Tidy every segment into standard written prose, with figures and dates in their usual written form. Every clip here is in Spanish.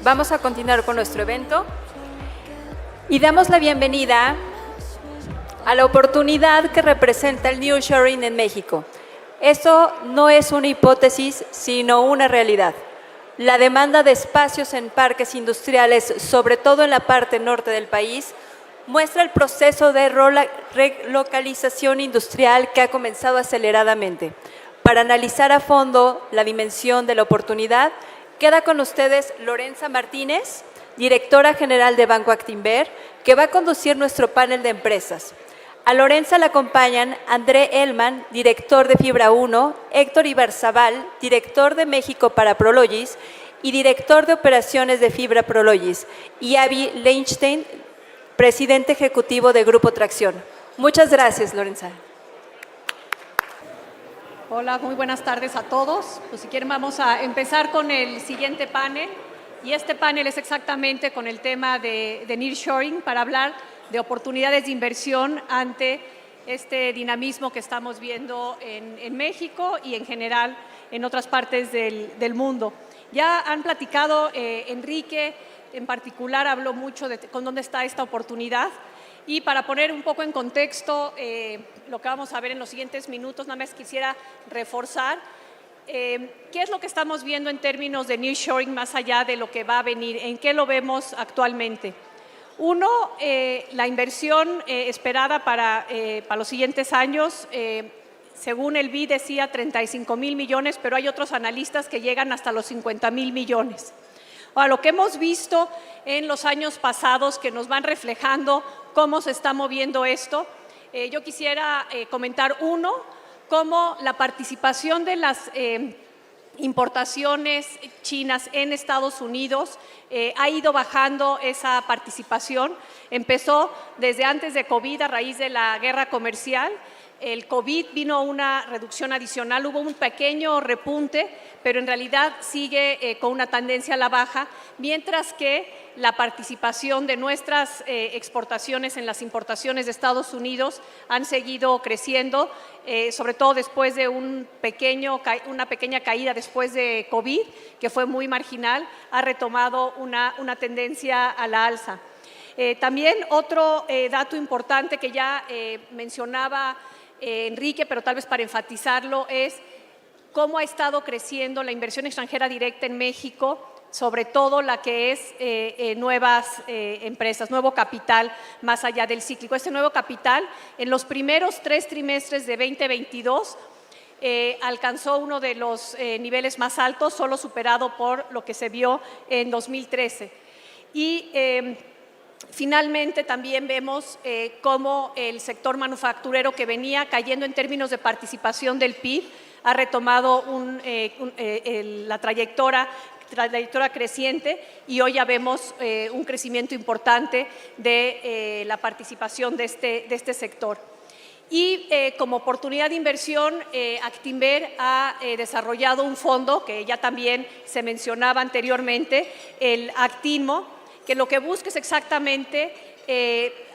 Vamos a continuar con nuestro evento y damos la bienvenida a la oportunidad que representa el nearshoring en México. Esto no es una hipótesis, sino una realidad. La demanda de espacios en parques industriales, sobre todo en la parte norte del país, muestra el proceso de relocalización industrial que ha comenzado aceleradamente. Para analizar a fondo la dimensión de la oportunidad, queda con ustedes Lorenza Martínez, directora general de Banco Actinver, que va a conducir nuestro panel de empresas. A Lorenza la acompañan André Elman, director de Fibra 1, Héctor Ibarzabal, director de México para Prologis y director de operaciones de Fibra Prologis, y Avi Leinstein, presidente ejecutivo de Grupo Tracción. Muchas gracias, Lorenza. Hola, muy buenas tardes a todos. Pues si quieren vamos a empezar con el siguiente panel. Y este panel es exactamente con el tema de nearshoring para hablar de oportunidades de inversión ante este dinamismo que estamos viendo en México y en general en otras partes del mundo. Ya han platicado, Enrique en particular habló mucho de con dónde está esta oportunidad. Y para poner un poco en contexto lo que vamos a ver en los siguientes minutos, nada más quisiera reforzar qué es lo que estamos viendo en términos de nearshoring más allá de lo que va a venir, en qué lo vemos actualmente. Uno, la inversión esperada para los siguientes años, según el BID decía 35,000 millones, pero hay otros analistas que llegan hasta los 50,000 millones. Ahora, lo que hemos visto en los años pasados que nos van reflejando cómo se está moviendo esto, yo quisiera comentar cómo la participación de las importaciones chinas en Estados Unidos ha ido bajando esa participación. Empezó desde antes de COVID a raíz de la guerra comercial. El COVID vino una reducción adicional, hubo un pequeño repunte, pero en realidad sigue con una tendencia a la baja, mientras que la participación de nuestras exportaciones en las importaciones de Estados Unidos han seguido creciendo, sobre todo después de una pequeña caída después de COVID, que fue muy marginal, ha retomado una tendencia a la alza. También otro dato importante que ya mencionaba Enrique, pero tal vez para enfatizarlo, es cómo ha estado creciendo la inversión extranjera directa en México, sobre todo la que es nuevas empresas, nuevo capital más allá del cíclico. Este nuevo capital en los primeros 3 trimestres de 2022 alcanzó uno de los niveles más altos, solo superado por lo que se vio en 2013. Y finalmente, también vemos cómo el sector manufacturero, que venía cayendo en términos de participación del PIB, ha retomado la trayectoria creciente y hoy ya vemos un crecimiento importante de la participación de este sector. Y como oportunidad de inversión, Actinver ha desarrollado un fondo que ya también se mencionaba anteriormente, el Actinmo, que lo que busca es exactamente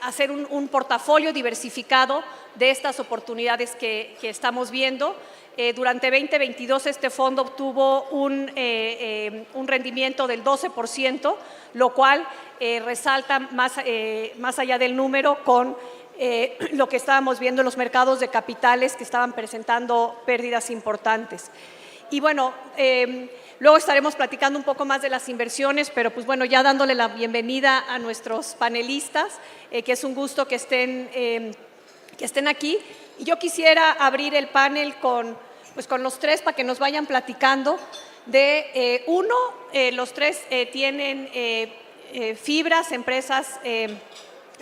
hacer un portafolio diversificado de estas oportunidades que estamos viendo. Durante 2022 este fondo obtuvo un rendimiento del 12%, lo cual resalta más allá del número con lo que estábamos viendo en los mercados de capitales que estaban presentando pérdidas importantes. Y bueno, luego estaremos platicando un poco más de las inversiones, pero pues bueno, ya dándole la bienvenida a nuestros panelistas, que es un gusto que estén aquí. Y yo quisiera abrir el panel con los tres para que nos vayan platicando de los tres tienen fibras, empresas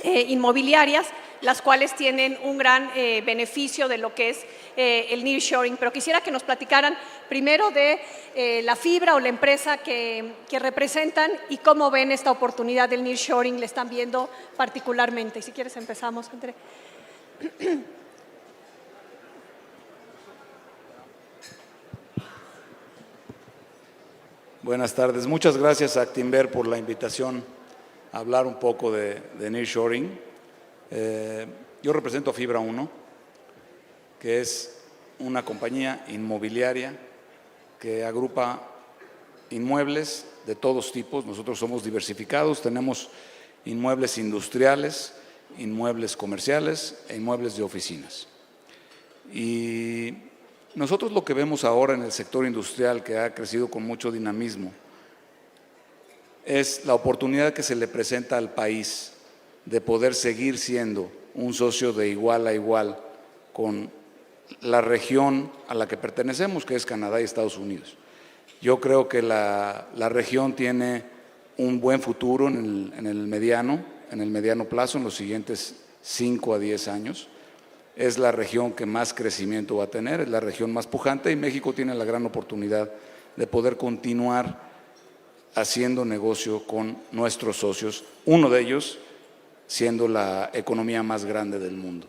inmobiliarias, las cuales tienen un gran beneficio de lo que es el nearshoring. Pero quisiera que nos platicaran primero de la fibra o la empresa que representan y cómo ven esta oportunidad del nearshoring, le están viendo particularmente. Y si quieres empezamos, André. Buenas tardes. Muchas gracias a Actinver por la invitación a hablar un poco de nearshoring. Yo represento a Fibra 1, que es una compañía inmobiliaria que agrupa inmuebles de todos tipos. Nosotros somos diversificados, tenemos inmuebles industriales, inmuebles comerciales e inmuebles de oficinas. Y nosotros lo que vemos ahora en el sector industrial, que ha crecido con mucho dinamismo, es la oportunidad que se le presenta al país de poder seguir siendo un socio de igual a igual con la región a la que pertenecemos, que es Canadá y Estados Unidos. Yo creo que la región tiene un buen futuro en el mediano plazo, en los siguientes 5 a 10 años. Es la región que más crecimiento va a tener, es la región más pujante, y México tiene la gran oportunidad de poder continuar haciendo negocio con nuestros socios, uno de ellos siendo la economía más grande del mundo.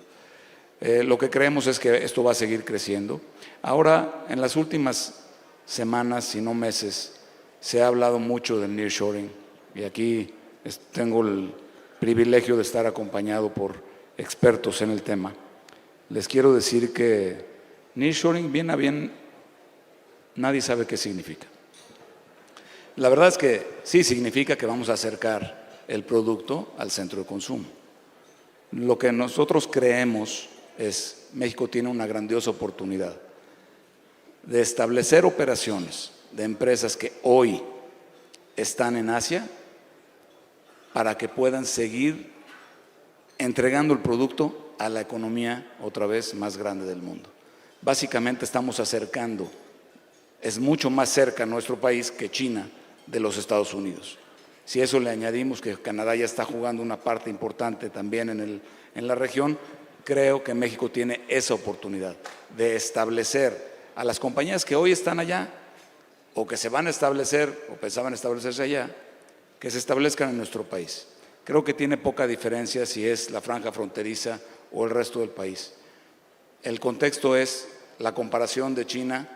Lo que creemos es que esto va a seguir creciendo. Ahora, en las últimas semanas, si no meses, se ha hablado mucho del nearshoring, y aquí tengo el privilegio de estar acompañado por expertos en el tema. Les quiero decir que nearshoring, bien a bien, nadie sabe qué significa. La verdad es que sí significa que vamos a acercar el producto al centro de consumo. Lo que nosotros creemos es México tiene una grandiosa oportunidad de establecer operaciones de empresas que hoy están en Asia para que puedan seguir entregando el producto a la economía otra vez más grande del mundo. Básicamente estamos acercando, es mucho más cerca nuestro país que China de los Estados Unidos. Si a eso le añadimos que Canadá ya está jugando una parte importante también en la región, creo que México tiene esa oportunidad de establecer a las compañías que hoy están allá o que se van a establecer o pensaban establecerse allá, que se establezcan en nuestro país. Creo que tiene poca diferencia si es la franja fronteriza o el resto del país. El contexto es la comparación de China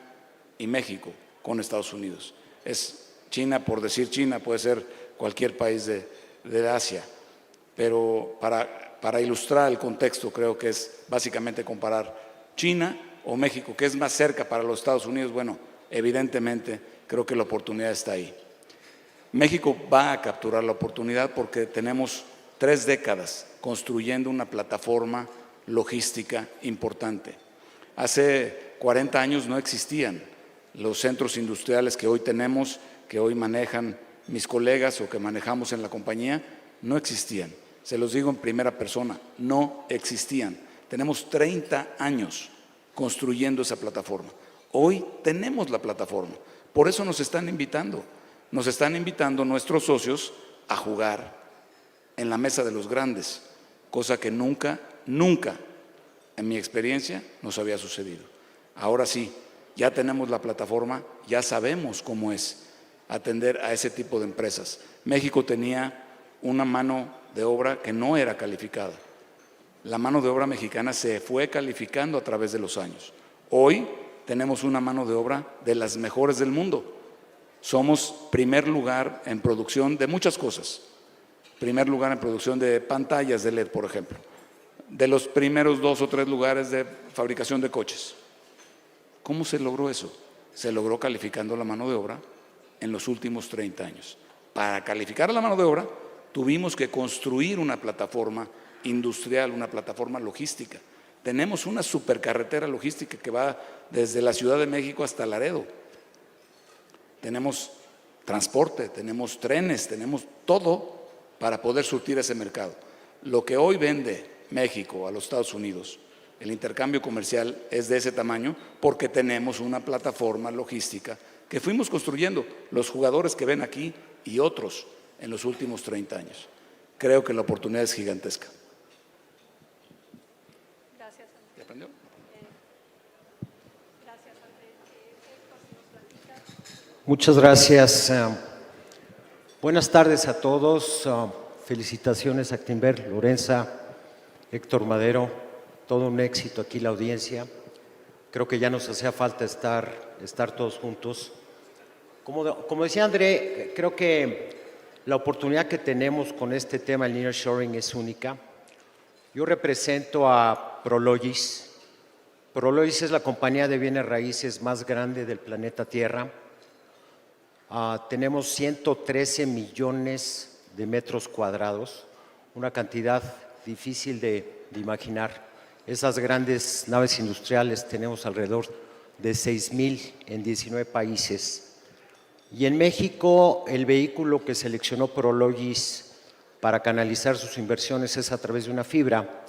y México con Estados Unidos. Es China, por decir China, puede ser cualquier país de Asia, pero para ilustrar el contexto creo que es básicamente comparar China o México, que es más cerca para los Estados Unidos. Bueno, evidentemente creo que la oportunidad está ahí. México va a capturar la oportunidad porque tenemos 3 décadas construyendo una plataforma logística importante. Hace 40 años no existían los centros industriales que hoy tenemos, que hoy manejan mis colegas o que manejamos en la compañía, no existían. Se los digo en primera persona, no existían. Tenemos 30 años construyendo esa plataforma. Hoy tenemos la plataforma, por eso nos están invitando nuestros socios a jugar en la mesa de los grandes, cosa que nunca en mi experiencia nos había sucedido. Ahora sí, ya tenemos la plataforma, ya sabemos cómo es atender a ese tipo de empresas. México tenía una mano de obra que no era calificada. La mano de obra mexicana se fue calificando a través de los años. Hoy tenemos una mano de obra de las mejores del mundo. Somos primer lugar en producción de muchas cosas. Primer lugar en producción de pantallas de LED, por ejemplo. De los primeros 2 o 3 lugares de fabricación de coches. ¿Cómo se logró eso? Se logró calificando la mano de obra en los últimos 30 años. Para calificar la mano de obra, tuvimos que construir una plataforma industrial, una plataforma logística. Tenemos una supercarretera logística que va desde la Ciudad de México hasta Laredo. Tenemos transporte, tenemos trenes, tenemos todo para poder surtir ese mercado. Lo que hoy vende México a los Estados Unidos, el intercambio comercial es de ese tamaño porque tenemos una plataforma logística que fuimos construyendo los jugadores que ven aquí y otros en los últimos 30 años. Creo que la oportunidad es gigantesca. Gracias, Andrés. ¿Ya aprendió? Gracias, Andrés. Héctor, si nos platicas. Muchas gracias. Buenas tardes a todos. Felicitaciones a Actinver, Lorenza, Héctor Madero. Todo un éxito aquí la audiencia. Creo que ya nos hacía falta estar todos juntos. Como decía André, creo que la oportunidad que tenemos con este tema, el nearshoring, es única. Yo represento a Prologis. Prologis es la compañía de bienes raíces más grande del planeta Tierra. tenemos 113 millones de metros cuadrados, una cantidad difícil de imaginar. Esas grandes naves industriales tenemos alrededor de 6,000 en 19 países. Y en México, el vehículo que seleccionó Prologis para canalizar sus inversiones es a través de una fibra,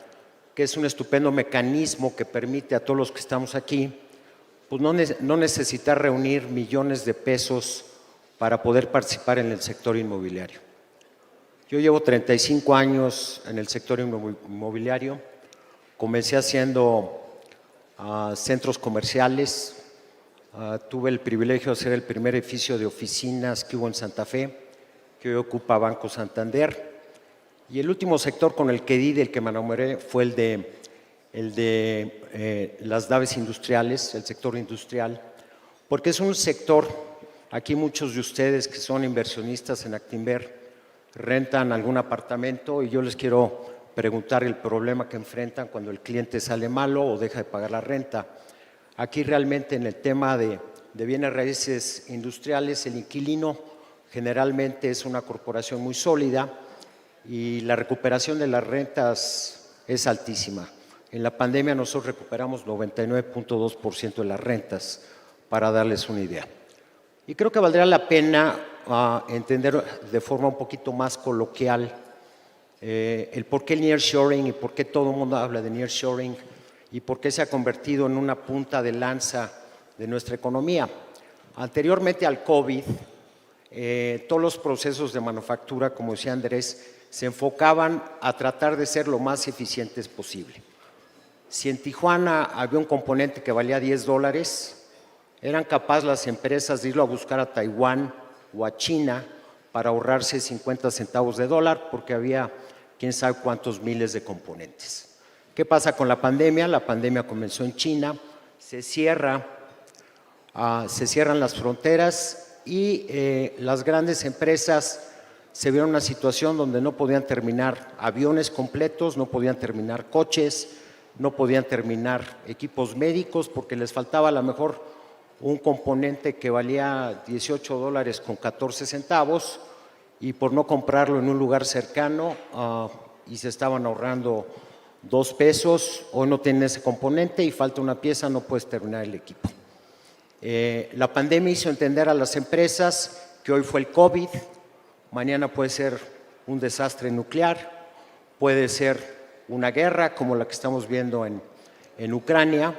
que es un estupendo mecanismo que permite a todos los que estamos aquí pues no necesitar reunir millones de pesos para poder participar en el sector inmobiliario. Yo llevo 35 años en el sector inmobiliario, comencé haciendo centros comerciales, tuve el privilegio de hacer el primer edificio de oficinas que hubo en Santa Fe, que hoy ocupa Banco Santander, y el último sector con el que di, del que me enamoré, fue el de las naves industriales, el sector industrial, porque es un sector, aquí muchos de ustedes que son inversionistas en Actinver rentan algún apartamento y yo les quiero preguntar el problema que enfrentan cuando el cliente sale malo o deja de pagar la renta. Aquí realmente en el tema de bienes raíces industriales, el inquilino generalmente es una corporación muy sólida y la recuperación de las rentas es altísima. En la pandemia nosotros recuperamos 99.2% de las rentas, para darles una idea. Y creo que valdría la pena entender de forma un poquito más coloquial el por qué el nearshoring y por qué todo el mundo habla de nearshoring y por qué se ha convertido en una punta de lanza de nuestra economía. Anteriormente al COVID, todos los procesos de manufactura, como decía Andrés, se enfocaban a tratar de ser lo más eficientes posible. Si en Tijuana había un componente que valía $10, eran capaces las empresas de irlo a buscar a Taiwán o a China para ahorrarse 50 centavos de dólar porque había quién sabe cuántos miles de componentes. ¿Qué pasa con la pandemia? La pandemia comenzó en China, se cierran las fronteras y las grandes empresas se vieron en una situación donde no podían terminar aviones completos, no podían terminar coches, no podían terminar equipos médicos porque les faltaba a lo mejor un componente que valía $18 con 14 centavos y por no comprarlo en un lugar cercano y se estaban ahorrando 2 pesos, o no tienen ese componente y falta una pieza, no puedes terminar el equipo. La pandemia hizo entender a las empresas que hoy fue el COVID, mañana puede ser un desastre nuclear, puede ser una guerra como la que estamos viendo en Ucrania,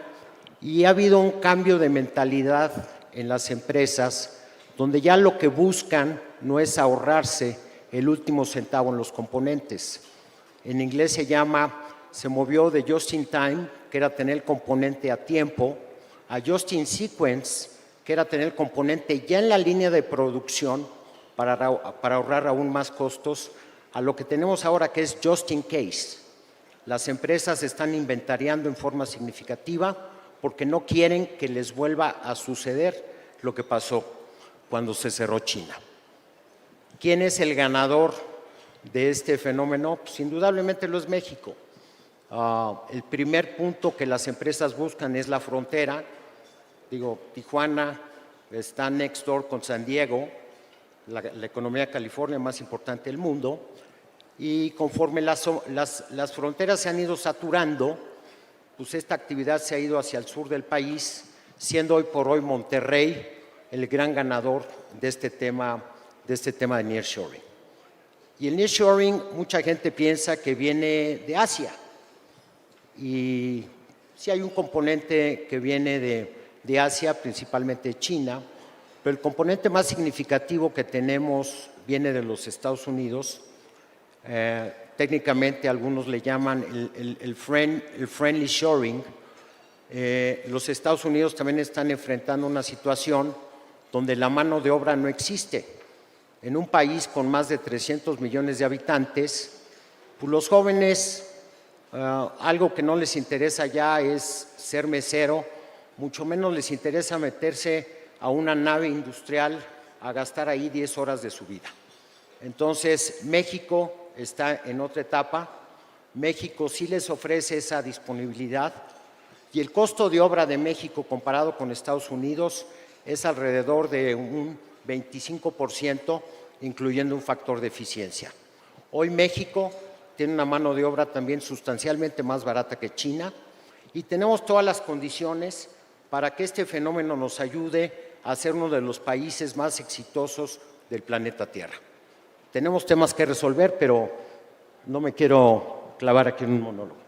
y ha habido un cambio de mentalidad en las empresas donde ya lo que buscan no es ahorrarse el último centavo en los componentes. En inglés se movió de just in time, que era tener el componente a tiempo, a just in sequence, que era tener el componente ya en la línea de producción para ahorrar aún más costos, a lo que tenemos ahora que es just in case. Las empresas están inventariando en forma significativa porque no quieren que les vuelva a suceder lo que pasó cuando se cerró China. ¿Quién es el ganador de este fenómeno? Pues indudablemente lo es México. El primer punto que las empresas buscan es la frontera. Tijuana está next door con San Diego, la economía de California más importante del mundo, y conforme las fronteras se han ido saturando, pues esta actividad se ha ido hacia el sur del país, siendo hoy por hoy Monterrey el gran ganador de este tema de nearshoring. Y el nearshoring, mucha gente piensa que viene de Asia, y sí hay un componente que viene de Asia, principalmente China, pero el componente más significativo que tenemos viene de los Estados Unidos. Técnicamente algunos le llaman el friendly shoring. Los Estados Unidos también están enfrentando una situación donde la mano de obra no existe. En un país con más de 300 millones de habitantes, pues los jóvenes, algo que no les interesa ya es ser mesero, mucho menos les interesa meterse a una nave industrial a gastar ahí 10 horas de su vida. Entonces, México está en otra etapa. México sí les ofrece esa disponibilidad y el costo de obra de México comparado con Estados Unidos es alrededor de un 25%, incluyendo un factor de eficiencia. Hoy México tiene una mano de obra también sustancialmente más barata que China y tenemos todas las condiciones para que este fenómeno nos ayude a ser uno de los países más exitosos del planeta Tierra. Tenemos temas que resolver, pero no me quiero clavar aquí en un monólogo.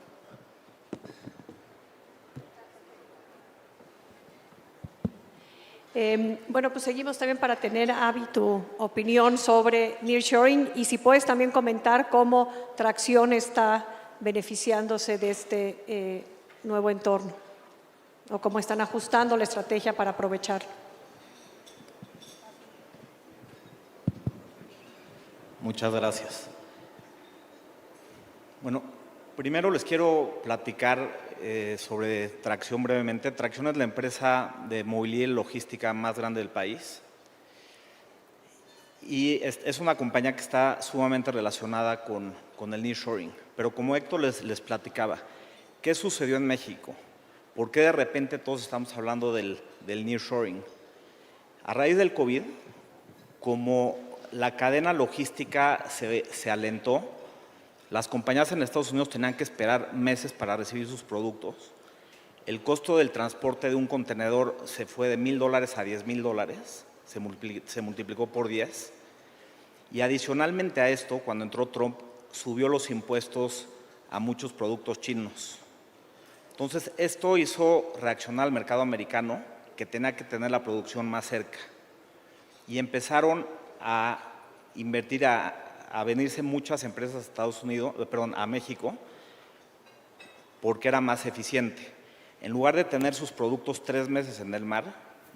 Bueno, pues seguimos también para tener, Avi, tu opinión sobre nearshoring y si puedes también comentar cómo Tracción está beneficiándose de este nuevo entorno o cómo están ajustando la estrategia para aprovechar. Muchas gracias. Bueno, primero les quiero platicar sobre Tracción brevemente. Tracción es la empresa de movilidad y logística más grande del país y es una compañía que está sumamente relacionada con el nearshoring. Pero como Héctor les platicaba, ¿qué sucedió en México? ¿Por qué de repente todos estamos hablando del nearshoring? A raíz del COVID, como la cadena logística se alentó, las compañías en Estados Unidos tenían que esperar meses para recibir sus productos. El costo del transporte de un contenedor se fue de $1,000 a $10,000, se multiplicó por 10. Y adicionalmente a esto, cuando entró Trump, subió los impuestos a muchos productos chinos. Entonces, esto hizo reaccionar al mercado americano, que tenía que tener la producción más cerca. Y empezaron a invertir, a venirse muchas empresas a Estados Unidos, a México, porque era más eficiente. En lugar de tener sus productos 3 meses en el mar,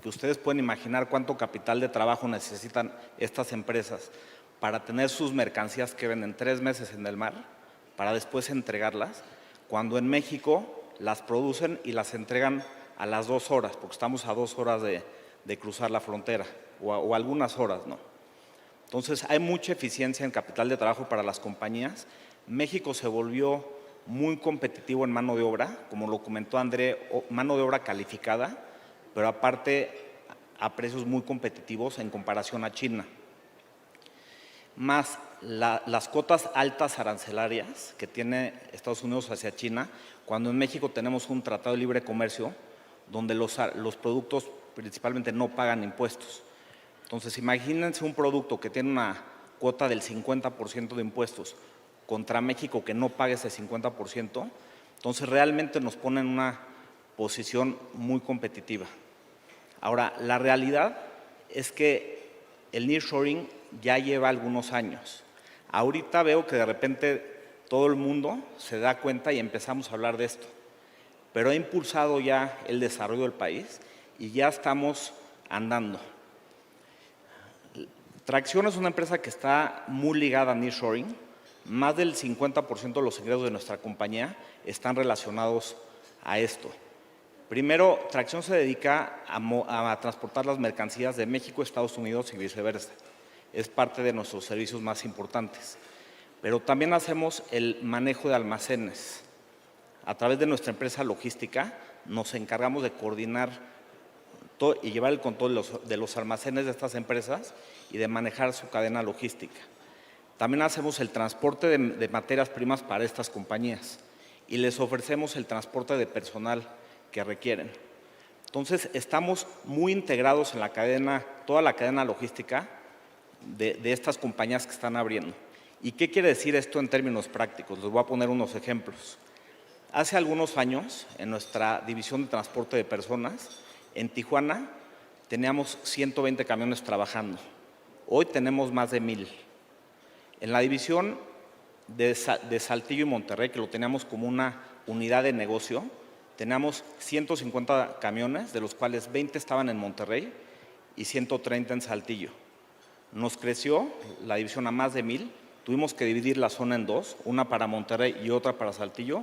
que ustedes pueden imaginar cuánto capital de trabajo necesitan estas empresas para tener sus mercancías que venden 3 meses en el mar, para después entregarlas, cuando en México las producen y las entregan a las 2 horas, porque estamos a 2 horas de cruzar la frontera, o algunas horas, ¿no? Entonces, hay mucha eficiencia en capital de trabajo para las compañías. México se volvió muy competitivo en mano de obra, como lo comentó André, mano de obra calificada, pero aparte a precios muy competitivos en comparación a China. Más las cotas altas arancelarias que tiene Estados Unidos hacia China, cuando en México tenemos un tratado de libre comercio donde los productos principalmente no pagan impuestos. Entonces, imagínense un producto que tiene una cuota del 50% de impuestos contra México que no pague ese 50%, entonces realmente nos pone en una posición muy competitiva. Ahora, la realidad es que el nearshoring ya lleva algunos años. Ahorita veo que de repente todo el mundo se da cuenta y empezamos a hablar de esto, pero ha impulsado ya el desarrollo del país y ya estamos andando. Tracción es una empresa que está muy ligada a nearshoring. Más del 50% de los ingresos de nuestra compañía están relacionados a esto. Primero, Tracción se dedica a transportar las mercancías de México a Estados Unidos y viceversa. Es parte de nuestros servicios más importantes. Pero también hacemos el manejo de almacenes. A través de nuestra empresa logística nos encargamos de coordinar y llevar el control de los almacenes de estas empresas y de manejar su cadena logística. También hacemos el transporte de materias primas para estas compañías y les ofrecemos el transporte de personal que requieren. Entonces, estamos muy integrados en la cadena, toda la cadena logística de estas compañías que están abriendo. ¿Y qué quiere decir esto en términos prácticos? Les voy a poner unos ejemplos. Hace algunos años, en nuestra división de transporte de personas, en Tijuana teníamos 120 camiones trabajando. Hoy tenemos más de 1,000. En la división de Saltillo y Monterrey, que lo teníamos como una unidad de negocio, teníamos 150 camiones, de los cuales 20 estaban en Monterrey y 130 en Saltillo. Nos creció la división a más de 1,000. Tuvimos que dividir la zona en 2, una para Monterrey y otra para Saltillo.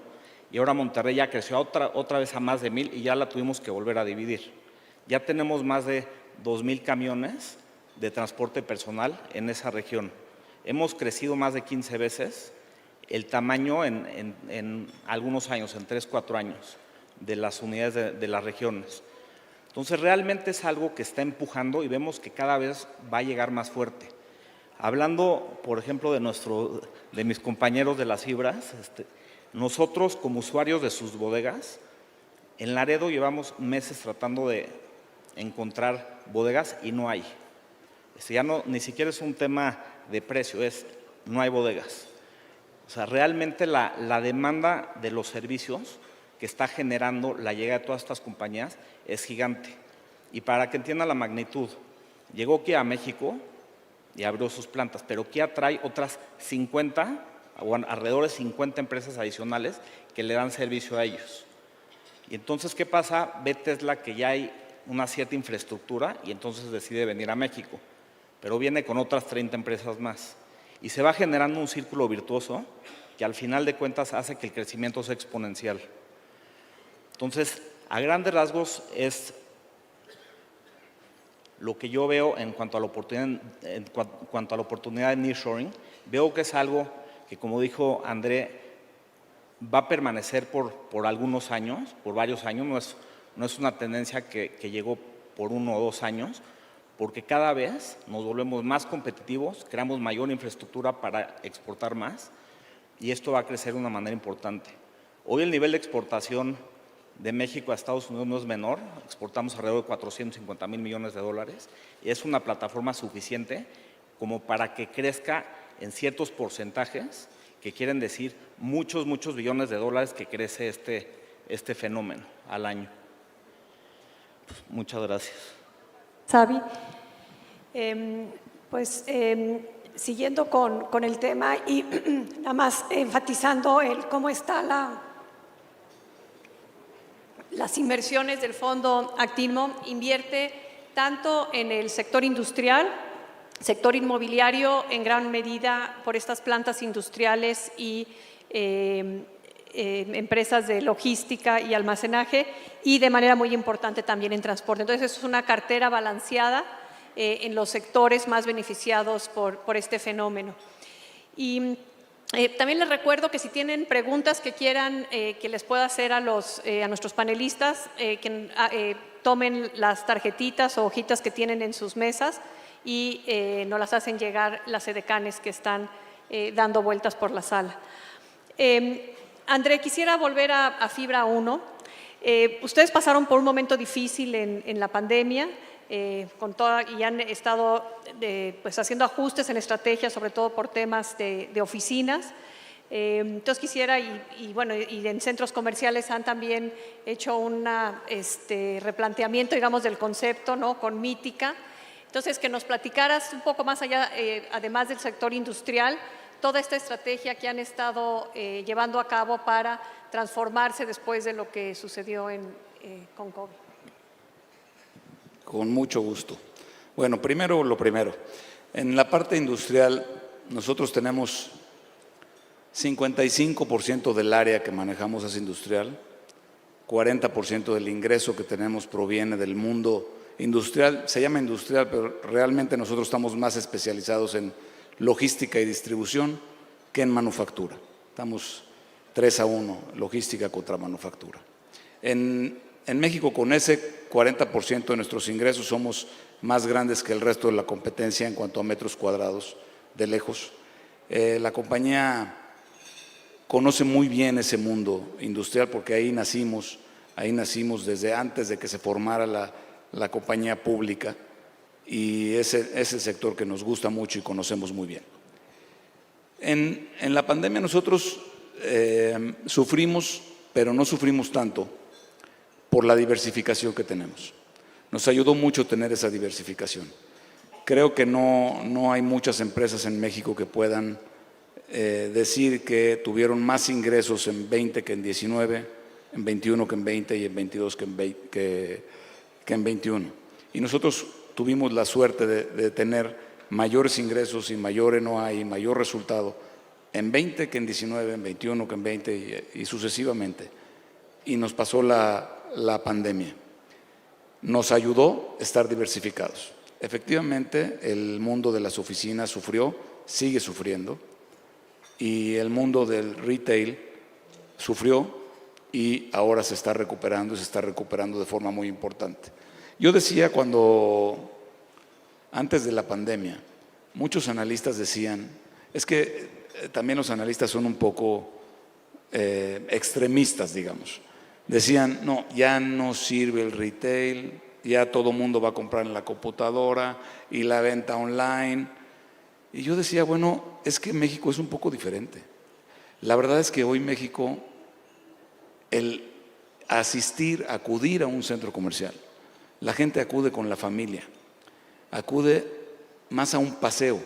Y ahora Monterrey ya creció otra vez a más de 1,000 y ya la tuvimos que volver a dividir. Ya tenemos más de 2,000 camiones de transporte personal en esa región. Hemos crecido más de 15 veces el tamaño en algunos años, en 3, 4 años, de las unidades de las regiones. Entonces, realmente es algo que está empujando y vemos que cada vez va a llegar más fuerte. Hablando, por ejemplo, de mis compañeros de las fibras, nosotros como usuarios de sus bodegas, en Laredo llevamos meses tratando de encontrar bodegas y no hay. Ya no, ni siquiera es un tema de precio, no hay bodegas. O sea, realmente la demanda de los servicios que está generando la llegada de todas estas compañías es gigante. Y para que entiendan la magnitud, llegó Kia a México y abrió sus plantas, pero Kia trae otras 50, o alrededor de 50 empresas adicionales que le dan servicio a ellos. Y entonces, ¿qué pasa? Ve Tesla que ya hay una cierta infraestructura y entonces decide venir a México, pero viene con otras 30 empresas más. Y se va generando un círculo virtuoso que al final de cuentas hace que el crecimiento sea exponencial. Entonces, a grandes rasgos es lo que yo veo en cuanto a la oportunidad de nearshoring. Veo que es algo que, como dijo André, va a permanecer por algunos años, por varios años. No es una tendencia que llegó por 1 o 2 años, porque cada vez nos volvemos más competitivos, creamos mayor infraestructura para exportar más y esto va a crecer de una manera importante. Hoy el nivel de exportación de México a Estados Unidos no es menor, exportamos alrededor de 450,000 millones de dólares y es una plataforma suficiente como para que crezca en ciertos porcentajes, que quieren decir muchos billones de dólares que crece este fenómeno al año. Muchas gracias. Xavi, siguiendo con el tema y nada más enfatizando cómo está las inversiones del Fondo Actinmo, invierte tanto en el sector industrial, sector inmobiliario, en gran medida por estas plantas industriales y empresas de logística y almacenaje, y de manera muy importante también en transporte. Entonces, es una cartera balanceada en los sectores más beneficiados por este fenómeno. Y también les recuerdo que si tienen preguntas que quieran que les pueda hacer a nuestros panelistas, que tomen las tarjetitas o hojitas que tienen en sus mesas y nos las hacen llegar las edecanes que están dando vueltas por la sala. André, quisiera volver a Fibra 1. Ustedes pasaron por un momento difícil en la pandemia y han estado haciendo ajustes en estrategias, sobre todo por temas de oficinas. Entonces quisiera, y en centros comerciales han también hecho un replanteamiento, digamos, del concepto, ¿no?, con Mítica. Entonces, que nos platicaras un poco más allá, además del sector industrial, toda esta estrategia que han estado llevando a cabo para transformarse después de lo que sucedió con COVID. Con mucho gusto. Bueno, primero lo primero. En la parte industrial, nosotros tenemos 55% del área que manejamos es industrial, 40% del ingreso que tenemos proviene del mundo industrial. Se llama industrial, pero realmente nosotros estamos más especializados en logística y distribución que en manufactura. Estamos 3-1, logística contra manufactura. En México, con ese 40% de nuestros ingresos, somos más grandes que el resto de la competencia en cuanto a metros cuadrados, de lejos. La compañía conoce muy bien ese mundo industrial porque ahí nacimos desde antes de que se formara la compañía pública, y es el sector que nos gusta mucho y conocemos muy bien. En la pandemia nosotros sufrimos, pero no sufrimos tanto por la diversificación que tenemos. Nos ayudó mucho tener esa diversificación. Creo que no hay muchas empresas en México que puedan decir que tuvieron más ingresos en 20 que en 19, en 21 que en 20 y en 22 que en 21. Y nosotros tuvimos la suerte de tener mayores ingresos y mayor NOA y mayor resultado en 20 que en 19, en 21 que en 20 y sucesivamente. Y nos pasó la pandemia. Nos ayudó a estar diversificados. Efectivamente, el mundo de las oficinas sufrió, sigue sufriendo, y el mundo del retail sufrió y ahora se está recuperando de forma muy importante. Yo decía cuando, antes de la pandemia, muchos analistas decían, es que también los analistas son un poco extremistas, digamos. Decían, no, ya no sirve el retail, ya todo mundo va a comprar en la computadora y la venta online. Y yo decía, bueno, es que México es un poco diferente. La verdad es que hoy México, el acudir a un centro comercial, la gente acude con la familia, acude más a un paseo.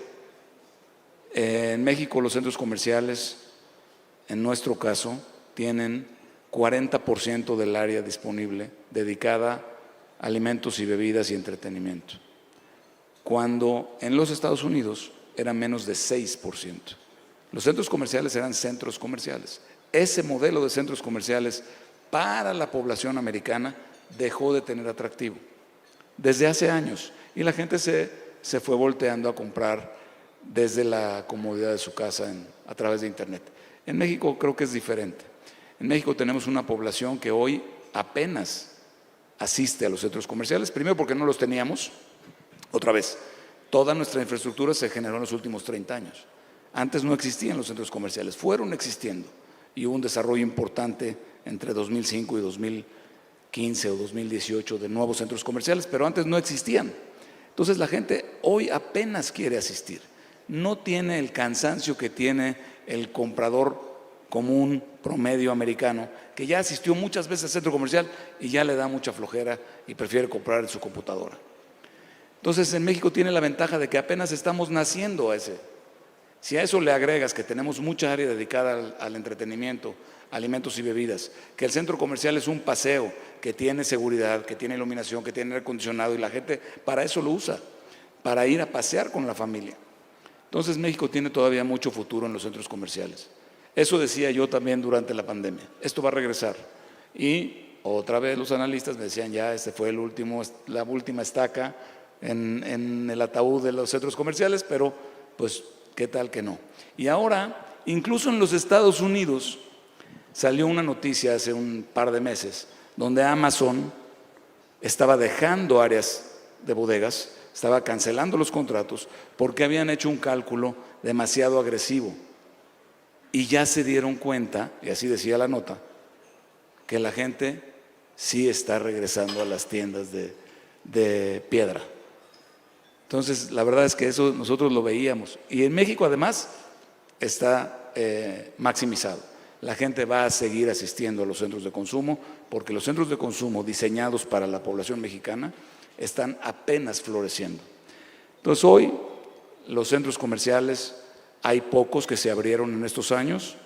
En México los centros comerciales, en nuestro caso, tienen 40% del área disponible dedicada a alimentos y bebidas y entretenimiento, cuando en los Estados Unidos era menos de 6%. Los centros comerciales eran centros comerciales. Ese modelo de centros comerciales para la población americana dejó de tener atractivo desde hace años y la gente se fue volteando a comprar desde la comodidad de su casa a través de Internet. En México creo que es diferente. En México tenemos una población que hoy apenas asiste a los centros comerciales, primero porque no los teníamos, otra vez, toda nuestra infraestructura se generó en los últimos 30 años. Antes no existían los centros comerciales, fueron existiendo y hubo un desarrollo importante entre 2005 y 2015 o 2018 de nuevos centros comerciales, pero antes no existían. Entonces la gente hoy apenas quiere asistir, no tiene el cansancio que tiene el comprador común, promedio americano, que ya asistió muchas veces al centro comercial y ya le da mucha flojera y prefiere comprar en su computadora. Entonces en México tiene la ventaja de que apenas estamos naciendo a ese. Si a eso le agregas que tenemos mucha área dedicada al entretenimiento, alimentos y bebidas, que el centro comercial es un paseo, que tiene seguridad, que tiene iluminación, que tiene aire acondicionado y la gente para eso lo usa, para ir a pasear con la familia. Entonces México tiene todavía mucho futuro en los centros comerciales. Eso decía yo también durante la pandemia. Esto va a regresar. Y otra vez los analistas me decían, ya este fue la última estaca en el ataúd de los centros comerciales, pero pues qué tal que no. Y ahora, incluso en los Estados Unidos, salió una noticia hace un par de meses, donde Amazon estaba dejando áreas de bodegas, estaba cancelando los contratos porque habían hecho un cálculo demasiado agresivo. Y ya se dieron cuenta, y así decía la nota, que la gente sí está regresando a las tiendas de piedra. Entonces, la verdad es que eso nosotros lo veíamos. Y en México, además, está maximizado. La gente va a seguir asistiendo a los centros de consumo, porque los centros de consumo diseñados para la población mexicana están apenas floreciendo. Entonces, hoy, los centros comerciales, hay pocos que se abrieron en estos años.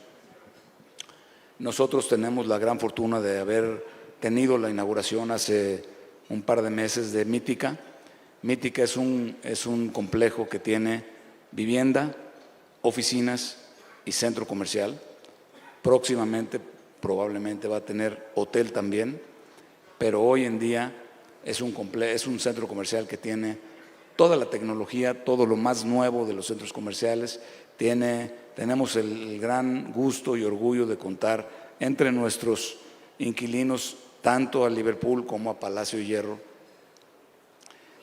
Nosotros tenemos la gran fortuna de haber tenido la inauguración hace un par de meses de Mítica. Mítica es un complejo que tiene vivienda, oficinas y centro comercial. Próximamente, probablemente va a tener hotel también, pero hoy en día es un centro comercial que tiene toda la tecnología, todo lo más nuevo de los centros comerciales. Tenemos el gran gusto y orgullo de contar entre nuestros inquilinos tanto a Liverpool como a Palacio de Hierro.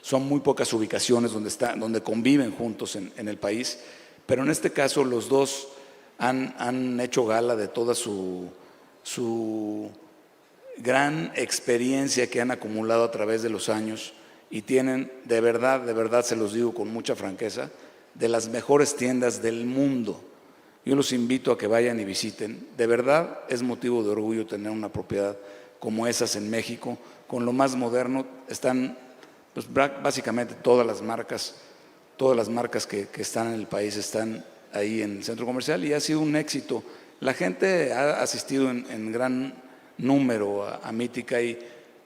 Son muy pocas ubicaciones donde conviven juntos en el país, pero en este caso los dos han hecho gala de toda su gran experiencia que han acumulado a través de los años y tienen, de verdad se los digo con mucha franqueza, de las mejores tiendas del mundo. Yo los invito a que vayan y visiten. De verdad es motivo de orgullo tener una propiedad como esas en México, con lo más moderno. Están pues, básicamente todas las marcas que están en el país están ahí en el centro comercial y ha sido un éxito. La gente ha asistido en gran número a Mítica y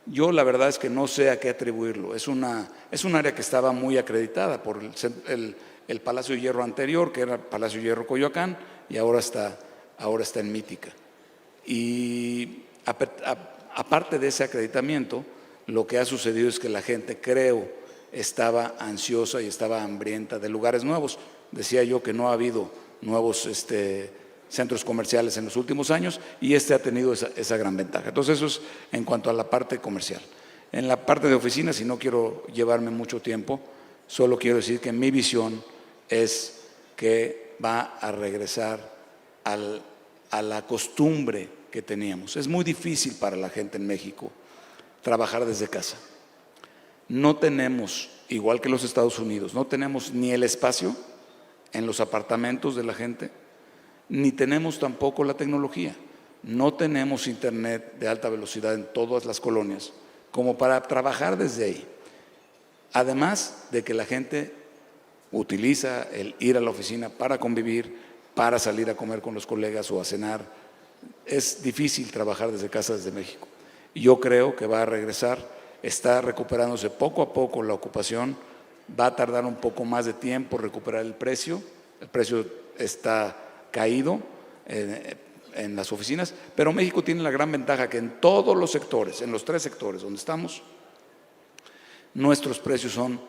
yo la verdad es que no sé a qué atribuirlo. Es un área que estaba muy acreditada por el Palacio de Hierro anterior, que era el Palacio de Hierro Coyoacán, y ahora está en Mítica. Y aparte de ese acreditamiento, lo que ha sucedido es que la gente, creo, estaba ansiosa y estaba hambrienta de lugares nuevos. Decía yo que no ha habido nuevos centros comerciales en los últimos años y ha tenido esa gran ventaja. Entonces eso es en cuanto a la parte comercial. En la parte de oficinas, y no quiero llevarme mucho tiempo, solo quiero decir que mi visión es que va a regresar a la costumbre que teníamos. Es muy difícil para la gente en México trabajar desde casa. No tenemos, igual que los Estados Unidos, no tenemos ni el espacio en los apartamentos de la gente, ni tenemos tampoco la tecnología. No tenemos internet de alta velocidad en todas las colonias como para trabajar desde ahí. Además de que la gente utiliza el ir a la oficina para convivir, para salir a comer con los colegas o a cenar. Es difícil trabajar desde casa, desde México. Y yo creo que va a regresar, está recuperándose poco a poco la ocupación, va a tardar un poco más de tiempo recuperar el precio está caído en las oficinas, pero México tiene la gran ventaja que en todos los sectores, en los 3 sectores donde estamos, nuestros precios son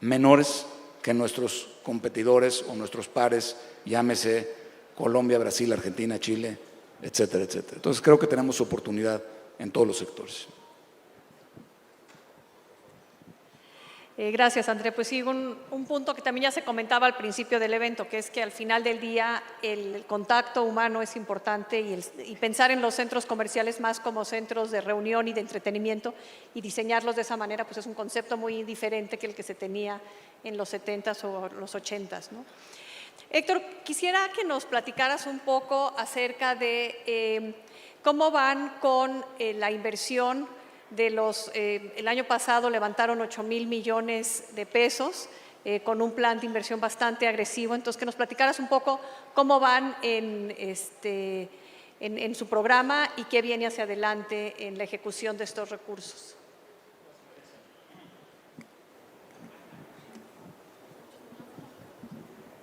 menores que nuestros competidores o nuestros pares, llámese Colombia, Brasil, Argentina, Chile, etcétera, etcétera. Entonces creo que tenemos oportunidad en todos los sectores. Gracias, André. Pues sí, un punto que también ya se comentaba al principio del evento, que es que al final del día el contacto humano es importante y pensar en los centros comerciales más como centros de reunión y de entretenimiento y diseñarlos de esa manera, pues es un concepto muy diferente que el que se tenía en los 70s o los 80s, ¿no? Héctor, quisiera que nos platicaras un poco acerca de cómo van con la inversión de el año pasado levantaron 8,000 millones de pesos con un plan de inversión bastante agresivo. Entonces, que nos platicaras un poco cómo van en su programa y qué viene hacia adelante en la ejecución de estos recursos.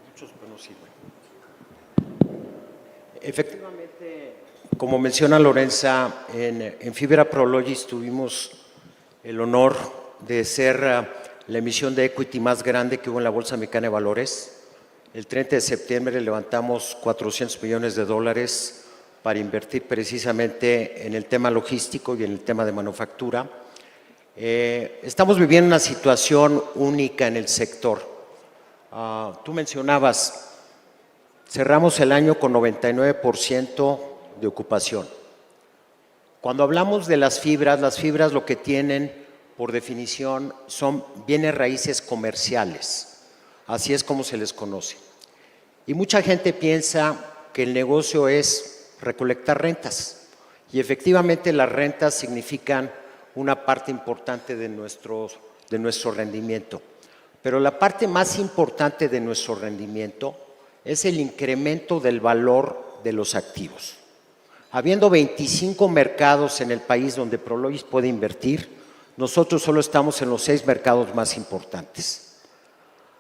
Muchos, pero no sirven. Efectivamente, como menciona Lorenza, en Fibra Prologis tuvimos el honor de ser la emisión de equity más grande que hubo en la Bolsa Mexicana de Valores. El 30 de septiembre levantamos $400 millones para invertir precisamente en el tema logístico y en el tema de manufactura. Estamos viviendo una situación única en el sector. Tú mencionabas, cerramos el año con 99% de ocupación. Cuando hablamos de las fibras lo que tienen por definición son bienes raíces comerciales, así es como se les conoce. Y mucha gente piensa que el negocio es recolectar rentas y efectivamente las rentas significan una parte importante de nuestro rendimiento. Pero la parte más importante de nuestro rendimiento es el incremento del valor de los activos. Habiendo 25 mercados en el país donde Prologis puede invertir, nosotros solo estamos en los 6 mercados más importantes.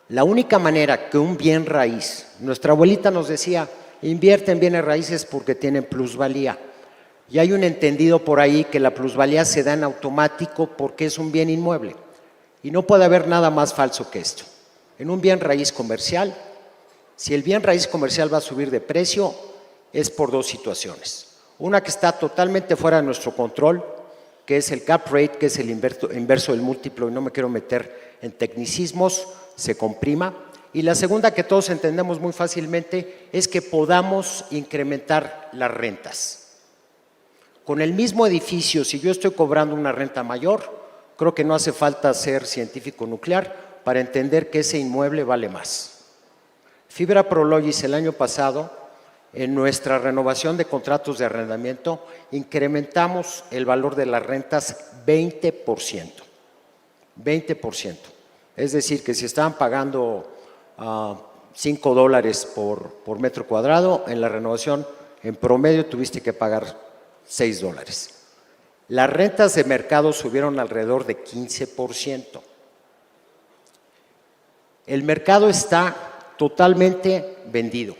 La única manera que un bien raíz, nuestra abuelita nos decía, invierte en bienes raíces porque tienen plusvalía. Y hay un entendido por ahí que la plusvalía se da en automático porque es un bien inmueble. Y no puede haber nada más falso que esto. En un bien raíz comercial, si el bien raíz comercial va a subir de precio, es por 2 situaciones. Una que está totalmente fuera de nuestro control, que es el cap rate, que es el inverso del múltiplo, y no me quiero meter en tecnicismos, se comprima. Y la segunda que todos entendemos muy fácilmente es que podamos incrementar las rentas. Con el mismo edificio, si yo estoy cobrando una renta mayor, creo que no hace falta ser científico nuclear para entender que ese inmueble vale más. Fibra Prologis el año pasado, en nuestra renovación de contratos de arrendamiento, incrementamos el valor de las rentas 20%. 20%. Es decir, que si estaban pagando $5 por metro cuadrado, en la renovación en promedio tuviste que pagar $6. Las rentas de mercado subieron alrededor de 15%. El mercado está totalmente vendido.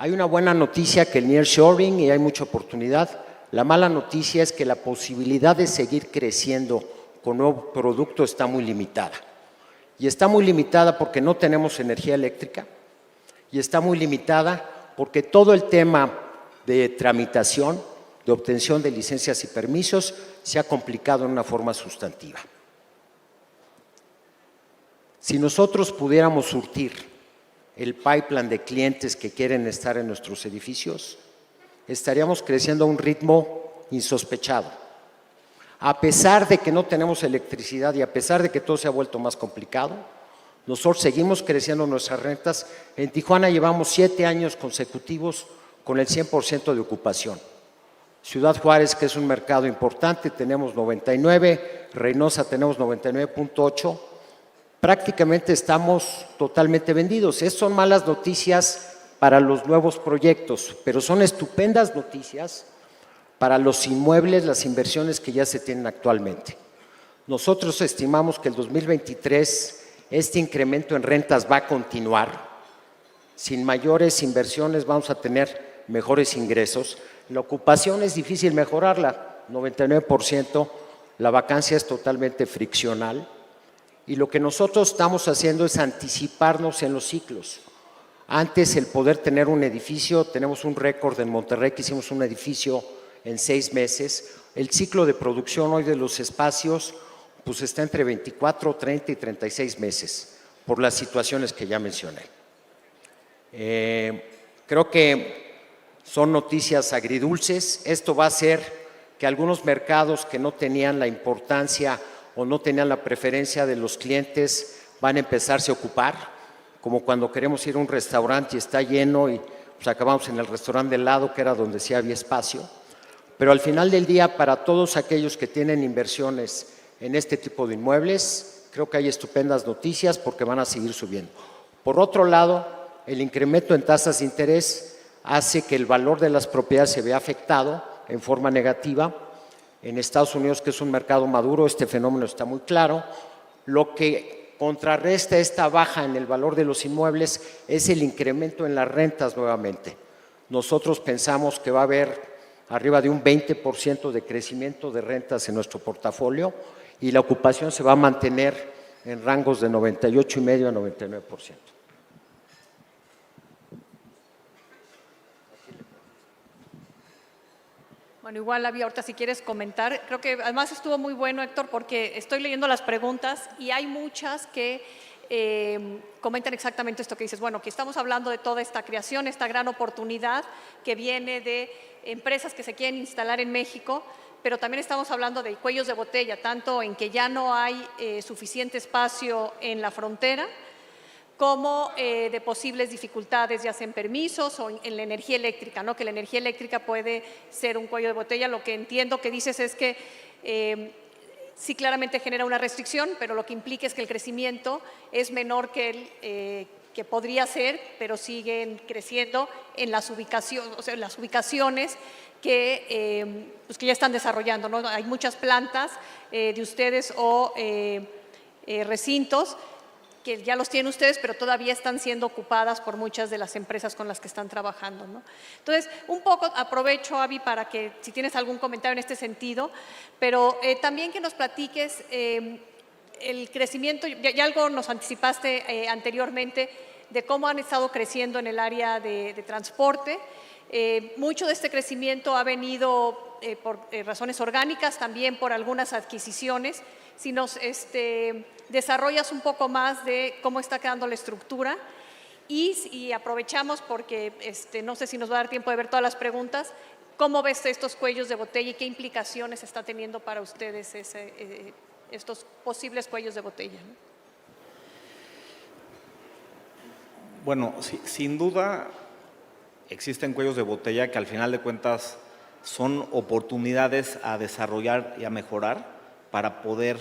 Hay una buena noticia que el nearshoring y hay mucha oportunidad. La mala noticia es que la posibilidad de seguir creciendo con nuevo producto está muy limitada. Y está muy limitada porque no tenemos energía eléctrica y está muy limitada porque todo el tema de tramitación de obtención de licencias y permisos se ha complicado en una forma sustantiva. Si nosotros pudiéramos surtir el pipeline de clientes que quieren estar en nuestros edificios, estaríamos creciendo a un ritmo insospechado. A pesar de que no tenemos electricidad y a pesar de que todo se ha vuelto más complicado, nosotros seguimos creciendo nuestras rentas. En Tijuana llevamos 7 años consecutivos con el 100% de ocupación. Ciudad Juárez, que es un mercado importante, tenemos 99, Reynosa tenemos 99.8. Prácticamente estamos totalmente vendidos. Estas son malas noticias para los nuevos proyectos, pero son estupendas noticias para los inmuebles, las inversiones que ya se tienen actualmente. Nosotros estimamos que el 2023 este incremento en rentas va a continuar. Sin mayores inversiones vamos a tener mejores ingresos. La ocupación es difícil mejorarla, 99%, la vacancia es totalmente friccional. Y lo que nosotros estamos haciendo es anticiparnos en los ciclos. Antes el poder tener un edificio, tenemos un récord en Monterrey que hicimos un edificio en 6 meses. El ciclo de producción hoy de los espacios pues está entre 24, 30 y 36 meses por las situaciones que ya mencioné. Creo que son noticias agridulces. Esto va a hacer que algunos mercados que no tenían la importancia o no tenían la preferencia de los clientes van a empezarse a ocupar, como cuando queremos ir a un restaurante y está lleno y pues acabamos en el restaurante del lado, que era donde sí había espacio. Pero al final del día, para todos aquellos que tienen inversiones en este tipo de inmuebles, creo que hay estupendas noticias porque van a seguir subiendo. Por otro lado, el incremento en tasas de interés hace que el valor de las propiedades se vea afectado en forma negativa. En Estados Unidos, que es un mercado maduro, este fenómeno está muy claro. Lo que contrarresta esta baja en el valor de los inmuebles es el incremento en las rentas nuevamente. Nosotros pensamos que va a haber arriba de un 20% de crecimiento de rentas en nuestro portafolio y la ocupación se va a mantener en rangos de 98,5% a 99%. Bueno, igual había ahorita si quieres comentar, creo que además estuvo muy bueno, Héctor, porque estoy leyendo las preguntas y hay muchas que comentan exactamente esto que dices, bueno, que estamos hablando de toda esta creación, esta gran oportunidad que viene de empresas que se quieren instalar en México, pero también estamos hablando de cuellos de botella, tanto en que ya no hay suficiente espacio en la frontera, como de posibles dificultades, ya sea en permisos o en la energía eléctrica, ¿no? Que la energía eléctrica puede ser un cuello de botella. Lo que entiendo que dices es que sí claramente genera una restricción, pero lo que implica es que el crecimiento es menor que el que podría ser, pero siguen creciendo en las ubicaciones, o sea, en las ubicaciones que, pues que ya están desarrollando, ¿no? Hay muchas plantas de ustedes o recintos que ya los tienen ustedes, pero todavía están siendo ocupadas por muchas de las empresas con las que están trabajando, ¿no? Entonces, un poco aprovecho, Avi, para que si tienes algún comentario en este sentido, pero también que nos platiques el crecimiento, ya algo nos anticipaste anteriormente de cómo han estado creciendo en el área de transporte. Mucho de este crecimiento ha venido por razones orgánicas, también por algunas adquisiciones. Si nos desarrollas un poco más de cómo está quedando la estructura y aprovechamos porque no sé si nos va a dar tiempo de ver todas las preguntas, ¿cómo ves estos cuellos de botella y qué implicaciones está teniendo para ustedes estos posibles cuellos de botella, ¿no? Bueno, sin duda existen cuellos de botella que al final de cuentas son oportunidades a desarrollar y a mejorar para poder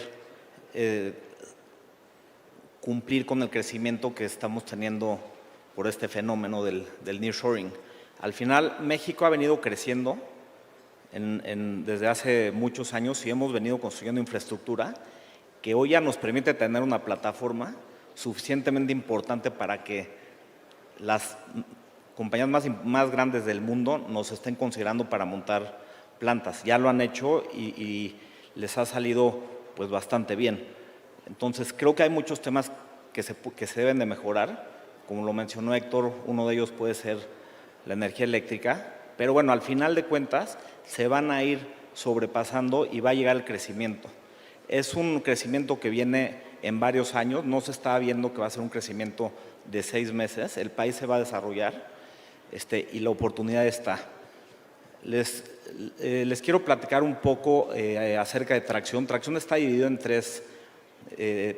cumplir con el crecimiento que estamos teniendo por este fenómeno del nearshoring. Al final, México ha venido creciendo desde hace muchos años y hemos venido construyendo infraestructura que hoy ya nos permite tener una plataforma suficientemente importante para que las compañías más grandes del mundo nos estén considerando para montar plantas. Ya lo han hecho y les ha salido pues bastante bien. Entonces creo que hay muchos temas que se deben de mejorar. Como lo mencionó Héctor, uno de ellos puede ser la energía eléctrica, Pero bueno, al final de cuentas se van a ir sobrepasando y va a llegar el crecimiento. Es un crecimiento que viene en varios años, no se está viendo que va a ser un crecimiento de 6 meses, el país se va a desarrollar y la oportunidad está. Les quiero platicar un poco acerca de Tracción. Tracción está dividido en 3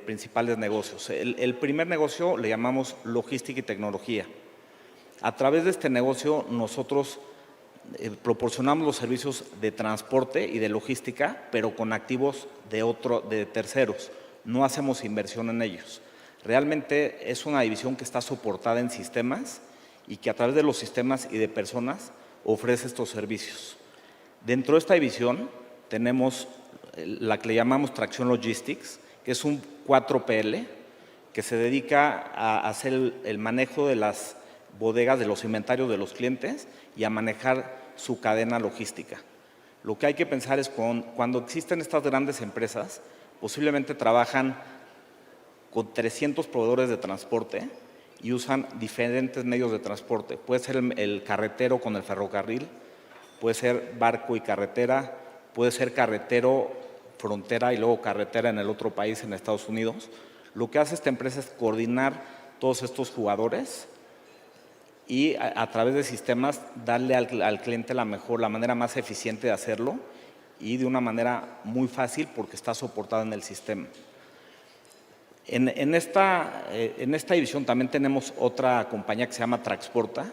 principales negocios. El primer negocio le llamamos logística y tecnología. A través de este negocio nosotros proporcionamos los servicios de transporte y de logística, pero con activos de terceros. No hacemos inversión en ellos. Realmente es una división que está soportada en sistemas y que a través de los sistemas y de personas ofrece estos servicios. Dentro de esta división tenemos la que le llamamos Tracción Logistics, que es un 4PL que se dedica a hacer el manejo de las bodegas, de los inventarios de los clientes y a manejar su cadena logística. Lo que hay que pensar es cuando existen estas grandes empresas, posiblemente trabajan con 300 proveedores de transporte y usan diferentes medios de transporte. Puede ser el carretero con el ferrocarril, puede ser barco y carretera, puede ser carretero, frontera y luego carretera en el otro país, en Estados Unidos. Lo que hace esta empresa es coordinar todos estos jugadores y a través de sistemas darle al cliente la manera más eficiente de hacerlo y de una manera muy fácil porque está soportada en el sistema. En esta división también tenemos otra compañía que se llama Traxporta.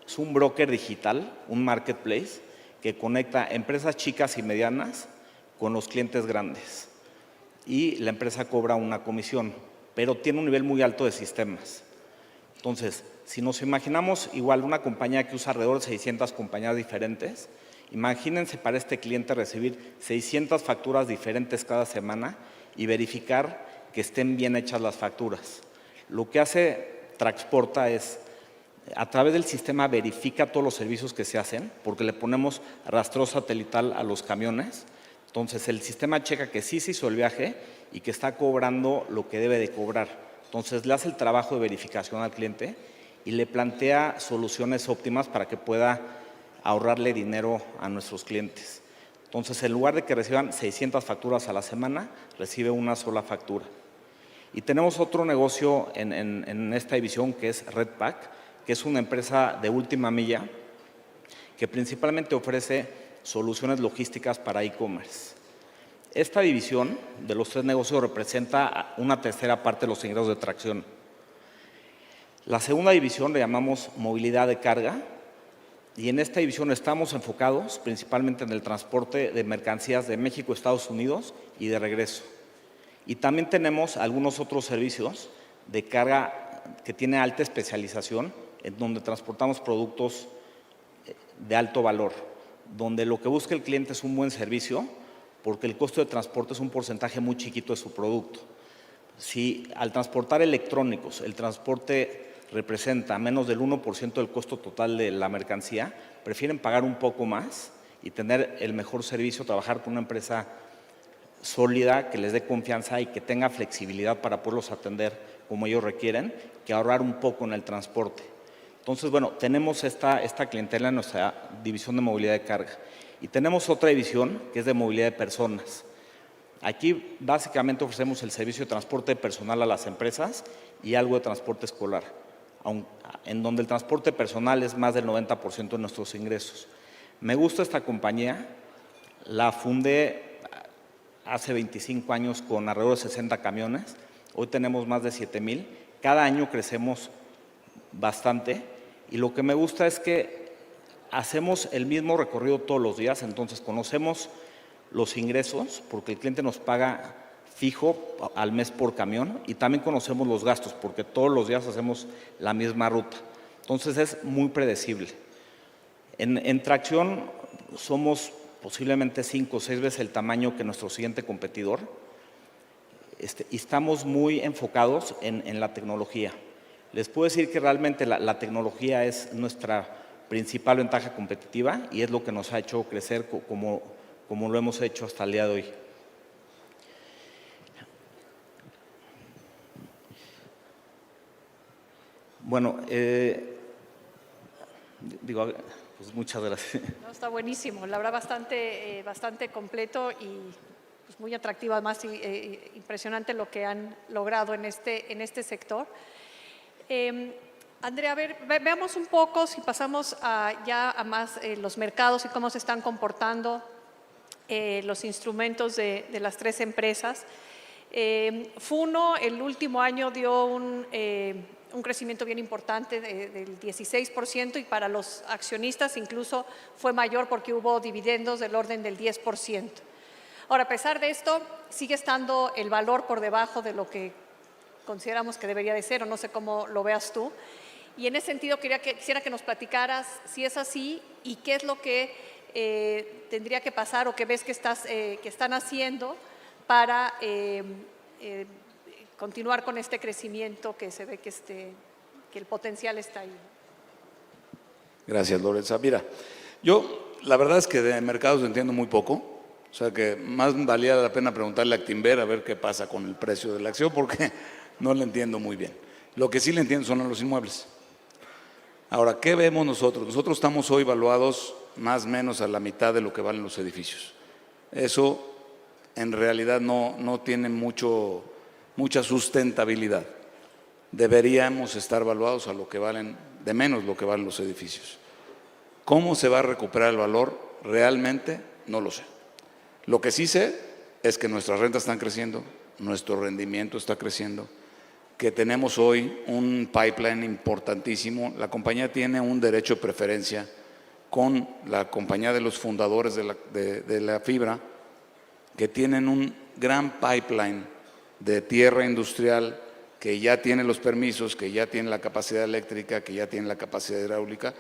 Es un broker digital, un marketplace que conecta empresas chicas y medianas con los clientes grandes. Y la empresa cobra una comisión, pero tiene un nivel muy alto de sistemas. Entonces, si nos imaginamos igual una compañía que usa alrededor de 600 compañías diferentes, imagínense para este cliente recibir 600 facturas diferentes cada semana y verificar que estén bien hechas las facturas. Lo que hace Traxporta es, a través del sistema verifica todos los servicios que se hacen, porque le ponemos rastreo satelital a los camiones. Entonces, el sistema checa que sí se hizo el viaje y que está cobrando lo que debe de cobrar. Entonces, le hace el trabajo de verificación al cliente y le plantea soluciones óptimas para que pueda ahorrarle dinero a nuestros clientes. Entonces, en lugar de que reciban 600 facturas a la semana, recibe una sola factura. Y tenemos otro negocio en esta división que es Redpack, que es una empresa de última milla que principalmente ofrece soluciones logísticas para e-commerce. Esta división de los 3 negocios representa una tercera parte de los ingresos de Tracción. La segunda división le llamamos movilidad de carga y en esta división estamos enfocados principalmente en el transporte de mercancías de México a Estados Unidos y de regreso. Y también tenemos algunos otros servicios de carga que tiene alta especialización, en donde transportamos productos de alto valor, donde lo que busca el cliente es un buen servicio, porque el costo de transporte es un porcentaje muy chiquito de su producto. Si al transportar electrónicos el transporte representa menos del 1% del costo total de la mercancía, prefieren pagar un poco más y tener el mejor servicio, trabajar con una empresa sólida, que les dé confianza y que tenga flexibilidad para poderlos atender como ellos requieren, que ahorrar un poco en el transporte. Entonces, bueno, tenemos esta clientela en nuestra división de movilidad de carga. Y tenemos otra división que es de movilidad de personas. Aquí básicamente ofrecemos el servicio de transporte personal a las empresas y algo de transporte escolar, en donde el transporte personal es más del 90% de nuestros ingresos. Me gusta esta compañía, la fundé hace 25 años con alrededor de 60 camiones, hoy tenemos más de 7,000, cada año crecemos bastante y lo que me gusta es que hacemos el mismo recorrido todos los días, entonces conocemos los ingresos porque el cliente nos paga fijo al mes por camión y también conocemos los gastos porque todos los días hacemos la misma ruta, entonces es muy predecible. En Tracción somos posiblemente 5 o 6 veces el tamaño que nuestro siguiente competidor y estamos muy enfocados en la tecnología. Les puedo decir que realmente la tecnología es nuestra principal ventaja competitiva y es lo que nos ha hecho crecer como lo hemos hecho hasta el día de hoy. Bueno, Pues muchas gracias. No, está buenísimo, la verdad bastante completo y pues, muy atractivo, además impresionante lo que han logrado en este sector. Andrea, a ver, veamos un poco si pasamos ya a más los mercados y cómo se están comportando los instrumentos de las tres empresas. Funo el último año dio un crecimiento bien importante del 16% y para los accionistas incluso fue mayor porque hubo dividendos del orden del 10%. Ahora, a pesar de esto, sigue estando el valor por debajo de lo que consideramos que debería de ser, o no sé cómo lo veas tú. Y en ese sentido quisiera que nos platicaras si es así y qué es lo que tendría que pasar o que ves que están haciendo para continuar con este crecimiento que se ve que el potencial está ahí. Gracias, Lorenza. Mira, yo la verdad es que de mercados entiendo muy poco, o sea que más valía la pena preguntarle a Actinver a ver qué pasa con el precio de la acción porque no le entiendo muy bien. Lo que sí le entiendo son los inmuebles. Ahora, ¿qué vemos nosotros? Nosotros estamos hoy valuados más o menos a la mitad de lo que valen los edificios. Eso en realidad no tiene mucha sustentabilidad. Deberíamos estar valuados a lo que valen, de menos lo que valen los edificios. ¿Cómo se va a recuperar el valor? Realmente no lo sé. Lo que sí sé es que nuestras rentas están creciendo, nuestro rendimiento está creciendo, que tenemos hoy un pipeline importantísimo. La compañía tiene un derecho de preferencia con la compañía de los fundadores de la fibra, que tienen un gran pipeline de tierra industrial que ya tiene los permisos, que ya tiene la capacidad eléctrica, que ya tiene la capacidad hidráulica,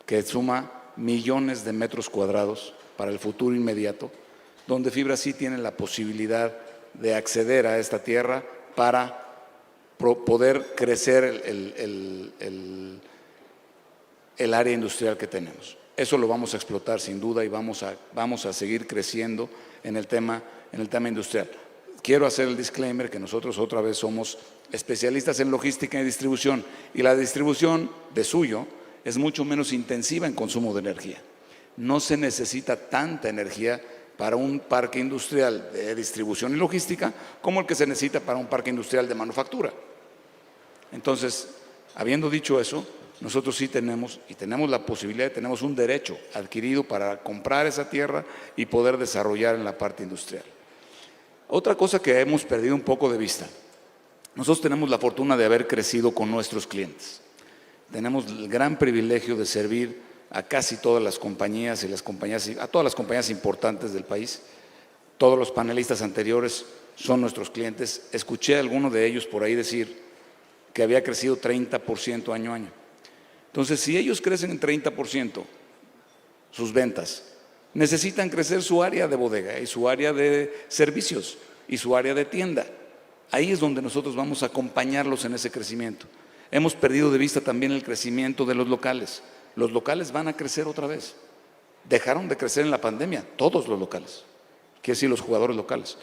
que suma millones de metros cuadrados para el futuro inmediato, donde Fibra sí tiene la posibilidad de acceder a esta tierra para poder crecer el área industrial que tenemos. Eso lo vamos a explotar sin duda y vamos a seguir creciendo en el tema industrial. Quiero hacer el disclaimer que nosotros otra vez somos especialistas en logística y distribución y la distribución de suyo es mucho menos intensiva en consumo de energía. No se necesita tanta energía para un parque industrial de distribución y logística como el que se necesita para un parque industrial de manufactura. Entonces, habiendo dicho eso, nosotros sí tenemos la posibilidad, tenemos un derecho adquirido para comprar esa tierra y poder desarrollar en la parte industrial. Otra cosa que hemos perdido un poco de vista, nosotros tenemos la fortuna de haber crecido con nuestros clientes. Tenemos el gran privilegio de servir a casi todas las compañías a todas las compañías importantes del país. Todos los panelistas anteriores son nuestros clientes. Escuché a alguno de ellos por ahí decir que había crecido 30% año a año. Entonces, si ellos crecen en 30% sus ventas, necesitan crecer su área de bodega y su área de servicios y su área de tienda. Ahí es donde nosotros vamos a acompañarlos en ese crecimiento. Hemos perdido de vista también el crecimiento de los locales. Los locales van a crecer otra vez. Dejaron de crecer en la pandemia, todos los locales, quiere decir los jugadores locales.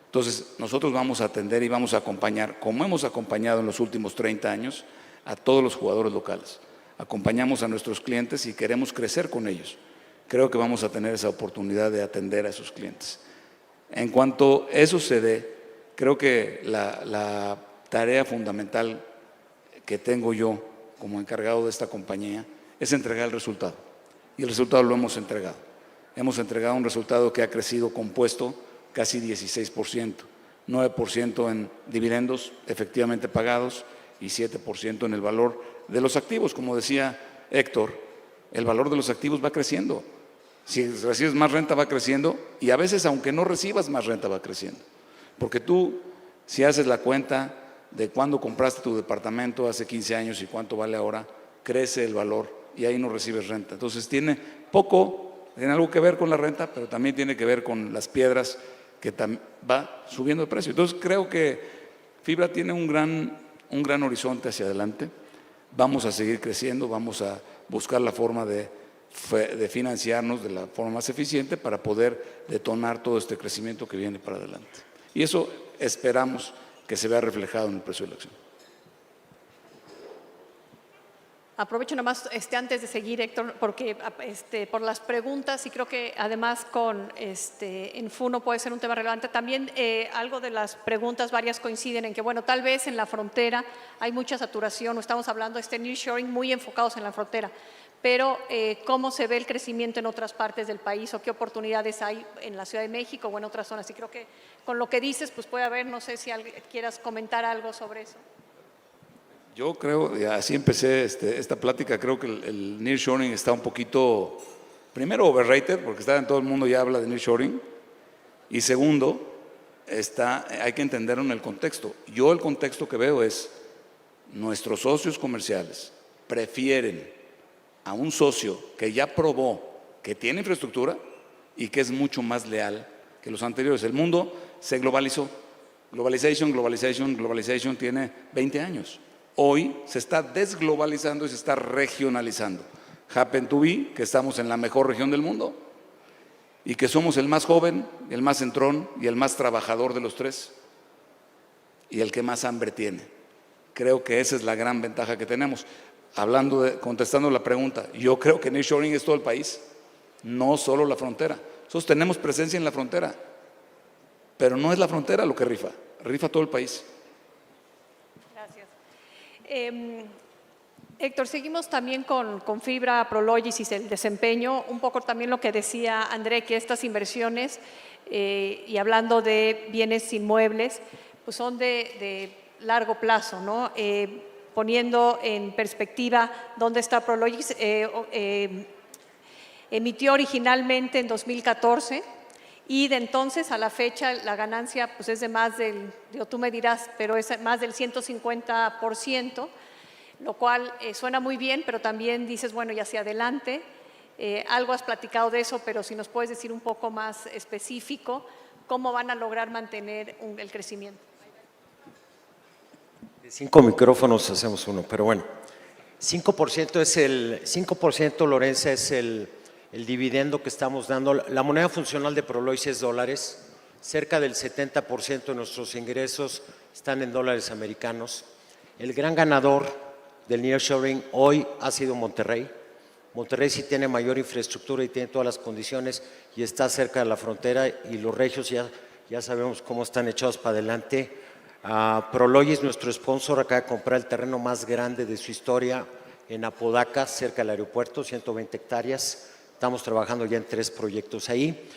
Entonces, nosotros vamos a atender y vamos a acompañar, como hemos acompañado en los últimos 30 años, a todos los jugadores locales. Acompañamos a nuestros clientes y queremos crecer con ellos. Creo que vamos a tener esa oportunidad de atender a esos clientes. En cuanto eso se dé, creo que la tarea fundamental que tengo yo como encargado de esta compañía es entregar el resultado. Y el resultado lo hemos entregado. Hemos entregado un resultado que ha crecido compuesto casi 16%, 9% en dividendos efectivamente pagados y 7% en el valor de los activos. Como decía Héctor, el valor de los activos va creciendo. Si recibes más renta va creciendo y a veces aunque no recibas más renta va creciendo. Porque tú, si haces la cuenta de cuándo compraste tu departamento hace 15 años y cuánto vale ahora, crece el valor y ahí no recibes renta. Entonces tiene algo que ver con la renta, pero también tiene que ver con las piedras que va subiendo de precio. Entonces creo que Fibra tiene un gran horizonte hacia adelante. Vamos a seguir creciendo, vamos a buscar la forma de financiarnos de la forma más eficiente para poder detonar todo este crecimiento que viene para adelante. Y eso esperamos que se vea reflejado en el precio de la acción. Aprovecho nada más antes de seguir, Héctor, porque por las preguntas y creo que además en FUNO puede ser un tema relevante. También algo de las preguntas, varias coinciden en que, bueno, tal vez en la frontera hay mucha saturación, o estamos hablando de nearshoring muy enfocados en la frontera, pero ¿cómo se ve el crecimiento en otras partes del país o qué oportunidades hay en la Ciudad de México o en otras zonas? Y creo que con lo que dices, pues puede haber, no sé si quieras comentar algo sobre eso. Yo creo, y así empecé esta plática, creo que el nearshoring está un poquito, primero overrated, porque está en todo el mundo ya habla de nearshoring, y segundo, hay que entenderlo en el contexto. Yo el contexto que veo es, nuestros socios comerciales prefieren a un socio que ya probó que tiene infraestructura y que es mucho más leal que los anteriores. El mundo se globalizó, globalization tiene 20 años. Hoy se está desglobalizando y se está regionalizando. Happen to be que estamos en la mejor región del mundo y que somos el más joven, el más entrón y el más trabajador de los tres y el que más hambre tiene. Creo que esa es la gran ventaja que tenemos. Contestando la pregunta, yo creo que nearshoring es todo el país, no solo la frontera. Nosotros tenemos presencia en la frontera, pero no es la frontera lo que rifa todo el país. Héctor, seguimos también con Fibra, Prologis y el desempeño, un poco también lo que decía André, que estas inversiones y hablando de bienes inmuebles, pues son de largo plazo, ¿no? Poniendo en perspectiva dónde está Prologis, emitió originalmente en 2014 y de entonces a la fecha la ganancia pues es de más del, tú me dirás, pero es más del 150%, lo cual suena muy bien, pero también dices, bueno, y hacia adelante, algo has platicado de eso, pero si nos puedes decir un poco más específico, ¿cómo van a lograr mantener el crecimiento? De 5 micrófonos hacemos uno, pero bueno, 5%, Lorenza, es el dividendo que estamos dando. La moneda funcional de Prologis es dólares, cerca del 70% de nuestros ingresos están en dólares americanos. El gran ganador del nearshoring hoy ha sido Monterrey. Monterrey sí tiene mayor infraestructura y tiene todas las condiciones y está cerca de la frontera y los regios ya sabemos cómo están echados para adelante. Prologis, nuestro sponsor, acaba de comprar el terreno más grande de su historia en Apodaca, cerca del aeropuerto, 120 hectáreas. Estamos trabajando ya en 3 proyectos ahí.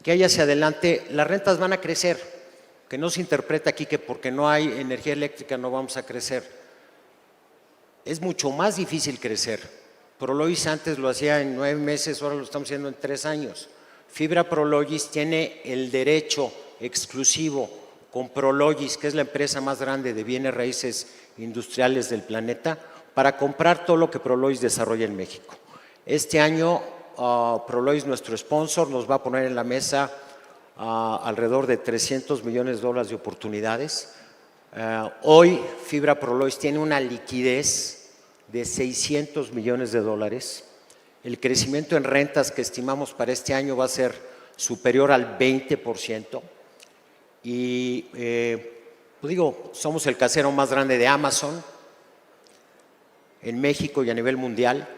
Que hay hacia adelante, las rentas van a crecer, que no se interpreta aquí que porque no hay energía eléctrica no vamos a crecer. Es mucho más difícil crecer. Prologis antes lo hacía en 9 meses, ahora lo estamos haciendo en 3 años. Fibra Prologis tiene el derecho exclusivo con Prologis, que es la empresa más grande de bienes raíces industriales del planeta, para comprar todo lo que Prologis desarrolla en México. Este año Prologis, nuestro sponsor, nos va a poner en la mesa alrededor de $300 millones de oportunidades. Hoy Fibra Prologis tiene una liquidez de $600 millones. El crecimiento en rentas que estimamos para este año va a ser superior al 20%. Y pues digo, somos el casero más grande de Amazon en México y a nivel mundial.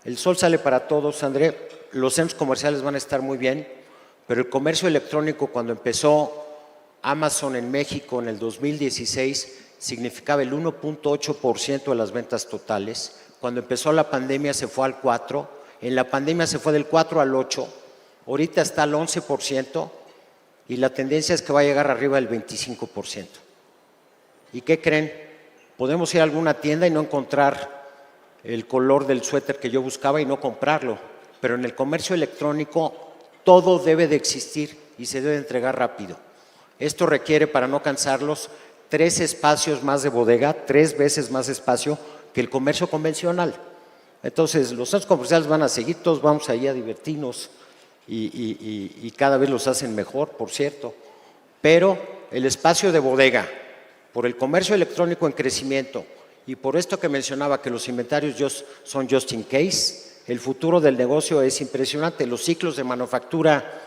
El sol sale para todos, André. Los centros comerciales van a estar muy bien, pero el comercio electrónico, cuando empezó Amazon en México en el 2016, significaba el 1.8% de las ventas totales. Cuando empezó la pandemia se fue al 4%, en la pandemia se fue del 4 al 8%, ahorita está al 11% y la tendencia es que va a llegar arriba del 25%. ¿Y qué creen? Podemos ir a alguna tienda y no encontrar el color del suéter que yo buscaba y no comprarlo, pero en el comercio electrónico todo debe de existir y se debe entregar rápido. Esto requiere, para no cansarlos, 3 espacios más de bodega, 3 veces más espacio que el comercio convencional. Entonces, los centros comerciales van a seguir, todos vamos allí a divertirnos y cada vez los hacen mejor, por cierto. Pero el espacio de bodega, por el comercio electrónico en crecimiento y por esto que mencionaba, que los inventarios son just in case, el futuro del negocio es impresionante. Los ciclos de manufactura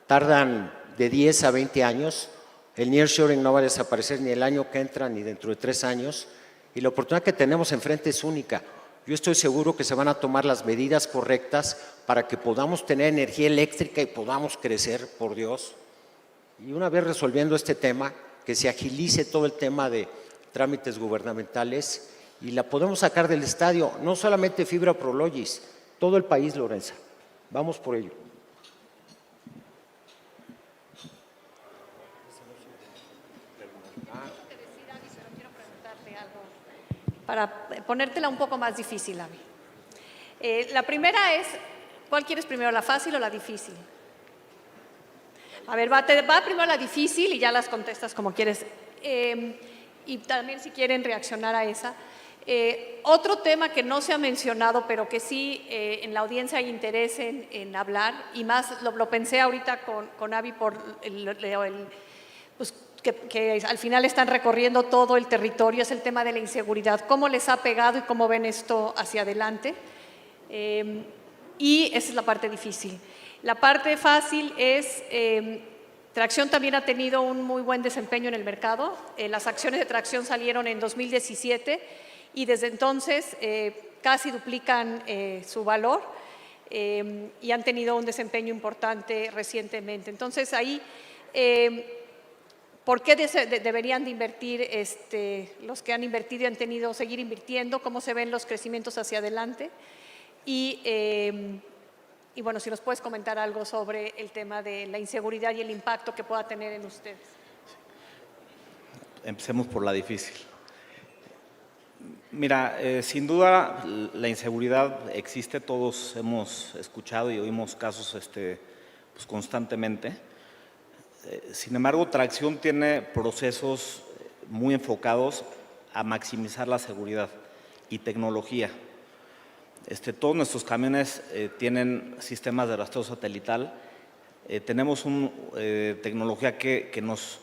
tardan de 10 a 20 años. El nearshoring no va a desaparecer ni el año que entra ni dentro de 3 años. Y la oportunidad que tenemos enfrente es única. yo estoy seguro que se van a tomar las medidas correctas para que podamos tener energía eléctrica y podamos crecer, por Dios. Y una vez resolviendo este tema, que se agilice todo el tema de trámites gubernamentales y la podemos sacar del estadio, no solamente Fibra Prologis, todo el país, Lorenza. Vamos por ello. Para ponértela un poco más difícil, Avi. La primera es, ¿cuál quieres primero, la fácil o la difícil? A ver, va primero la difícil y ya las contestas como quieres. Y también si quieren reaccionar a esa. Otro tema que no se ha mencionado, pero que sí en la audiencia hay interés en hablar, y más lo pensé ahorita con Avi por pues, que al final están recorriendo todo el territorio, es el tema de la inseguridad. ¿Cómo les ha pegado y cómo ven esto hacia adelante? Y esa es la parte difícil. La parte fácil es, Tracción también ha tenido un muy buen desempeño en el mercado. Las acciones de Tracción salieron en 2017 y desde entonces casi duplican su valor y han tenido un desempeño importante recientemente. Entonces ahí, ¿por qué deberían de invertir los que han invertido y han tenido seguir invirtiendo? ¿Cómo se ven los crecimientos hacia adelante? Y bueno, si nos puedes comentar algo sobre el tema de la inseguridad y el impacto que pueda tener en ustedes. Empecemos por la difícil. Mira, sin duda la inseguridad existe, todos hemos escuchado y oímos casos pues, constantemente. Sin embargo, Tracción tiene procesos muy enfocados a maximizar la seguridad y tecnología. Todos nuestros camiones tienen sistemas de rastreo satelital. Tenemos una tecnología que nos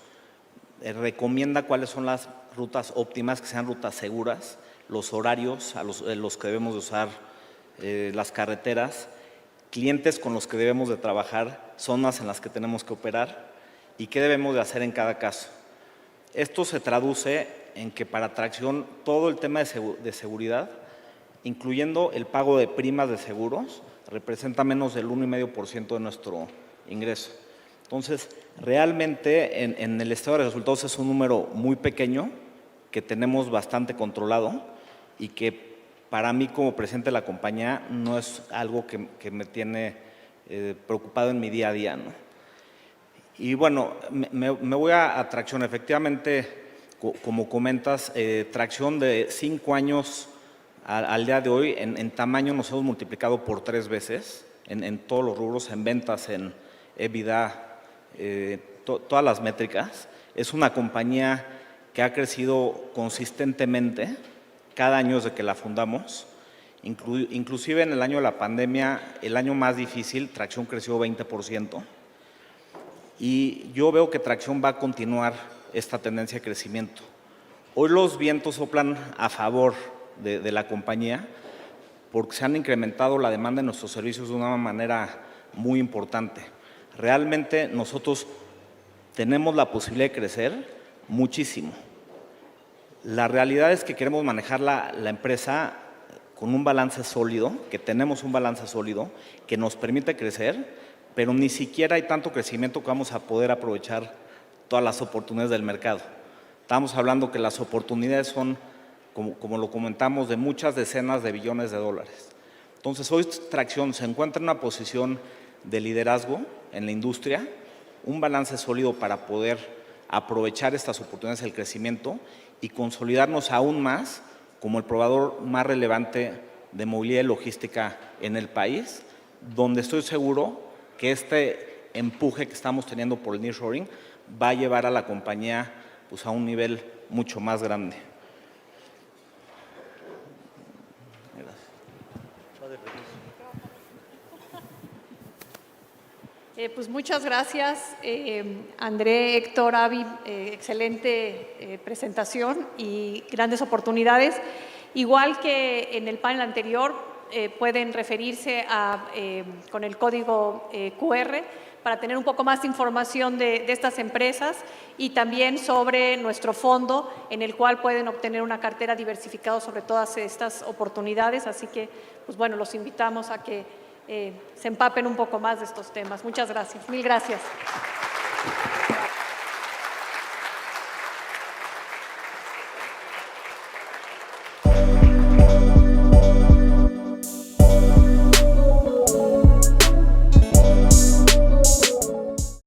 recomienda cuáles son las rutas óptimas, que sean rutas seguras, los horarios a los que debemos de usar las carreteras, clientes con los que debemos de trabajar, zonas en las que tenemos que operar y qué debemos de hacer en cada caso. Esto se traduce en que para Tracción todo el tema de seguridad, incluyendo el pago de primas de seguros, representa menos del 1,5% de nuestro ingreso. Entonces, realmente en el estado de resultados es un número muy pequeño que tenemos bastante controlado y que para mí como presidente de la compañía no es algo que me tiene preocupado en mi día a día, ¿no? Y bueno, me voy a Tracción. Efectivamente, como comentas, Tracción de 5 años al día de hoy, en tamaño nos hemos multiplicado por 3 veces, en todos los rubros, en ventas, en EBITDA, todas las métricas. Es una compañía que ha crecido consistentemente cada año desde que la fundamos. Inclusive en el año de la pandemia, el año más difícil, Tracción creció 20%. Y yo veo que Tracción va a continuar esta tendencia de crecimiento. Hoy los vientos soplan a favor de la compañía porque se han incrementado la demanda de nuestros servicios de una manera muy importante. Realmente nosotros tenemos la posibilidad de crecer muchísimo. La realidad es que queremos manejar la empresa con un balance sólido, que tenemos un balance sólido que nos permite crecer, pero ni siquiera hay tanto crecimiento que vamos a poder aprovechar todas las oportunidades del mercado. Estamos hablando que las oportunidades son, como lo comentamos, de muchas decenas de billones de dólares. Entonces, hoy Tracción se encuentra en una posición de liderazgo en la industria, un balance sólido para poder aprovechar estas oportunidades del crecimiento y consolidarnos aún más como el proveedor más relevante de movilidad y logística en el país, donde estoy seguro que este empuje que estamos teniendo por el nearshoring va a llevar a la compañía pues, a un nivel mucho más grande. Pues muchas gracias, André, Héctor, Avi, excelente presentación y grandes oportunidades. Igual que en el panel anterior, pueden referirse con el código QR para tener un poco más de información de estas empresas y también sobre nuestro fondo en el cual pueden obtener una cartera diversificada sobre todas estas oportunidades. Así que, pues bueno, los invitamos a que se empapen un poco más de estos temas. Muchas gracias. Mil gracias.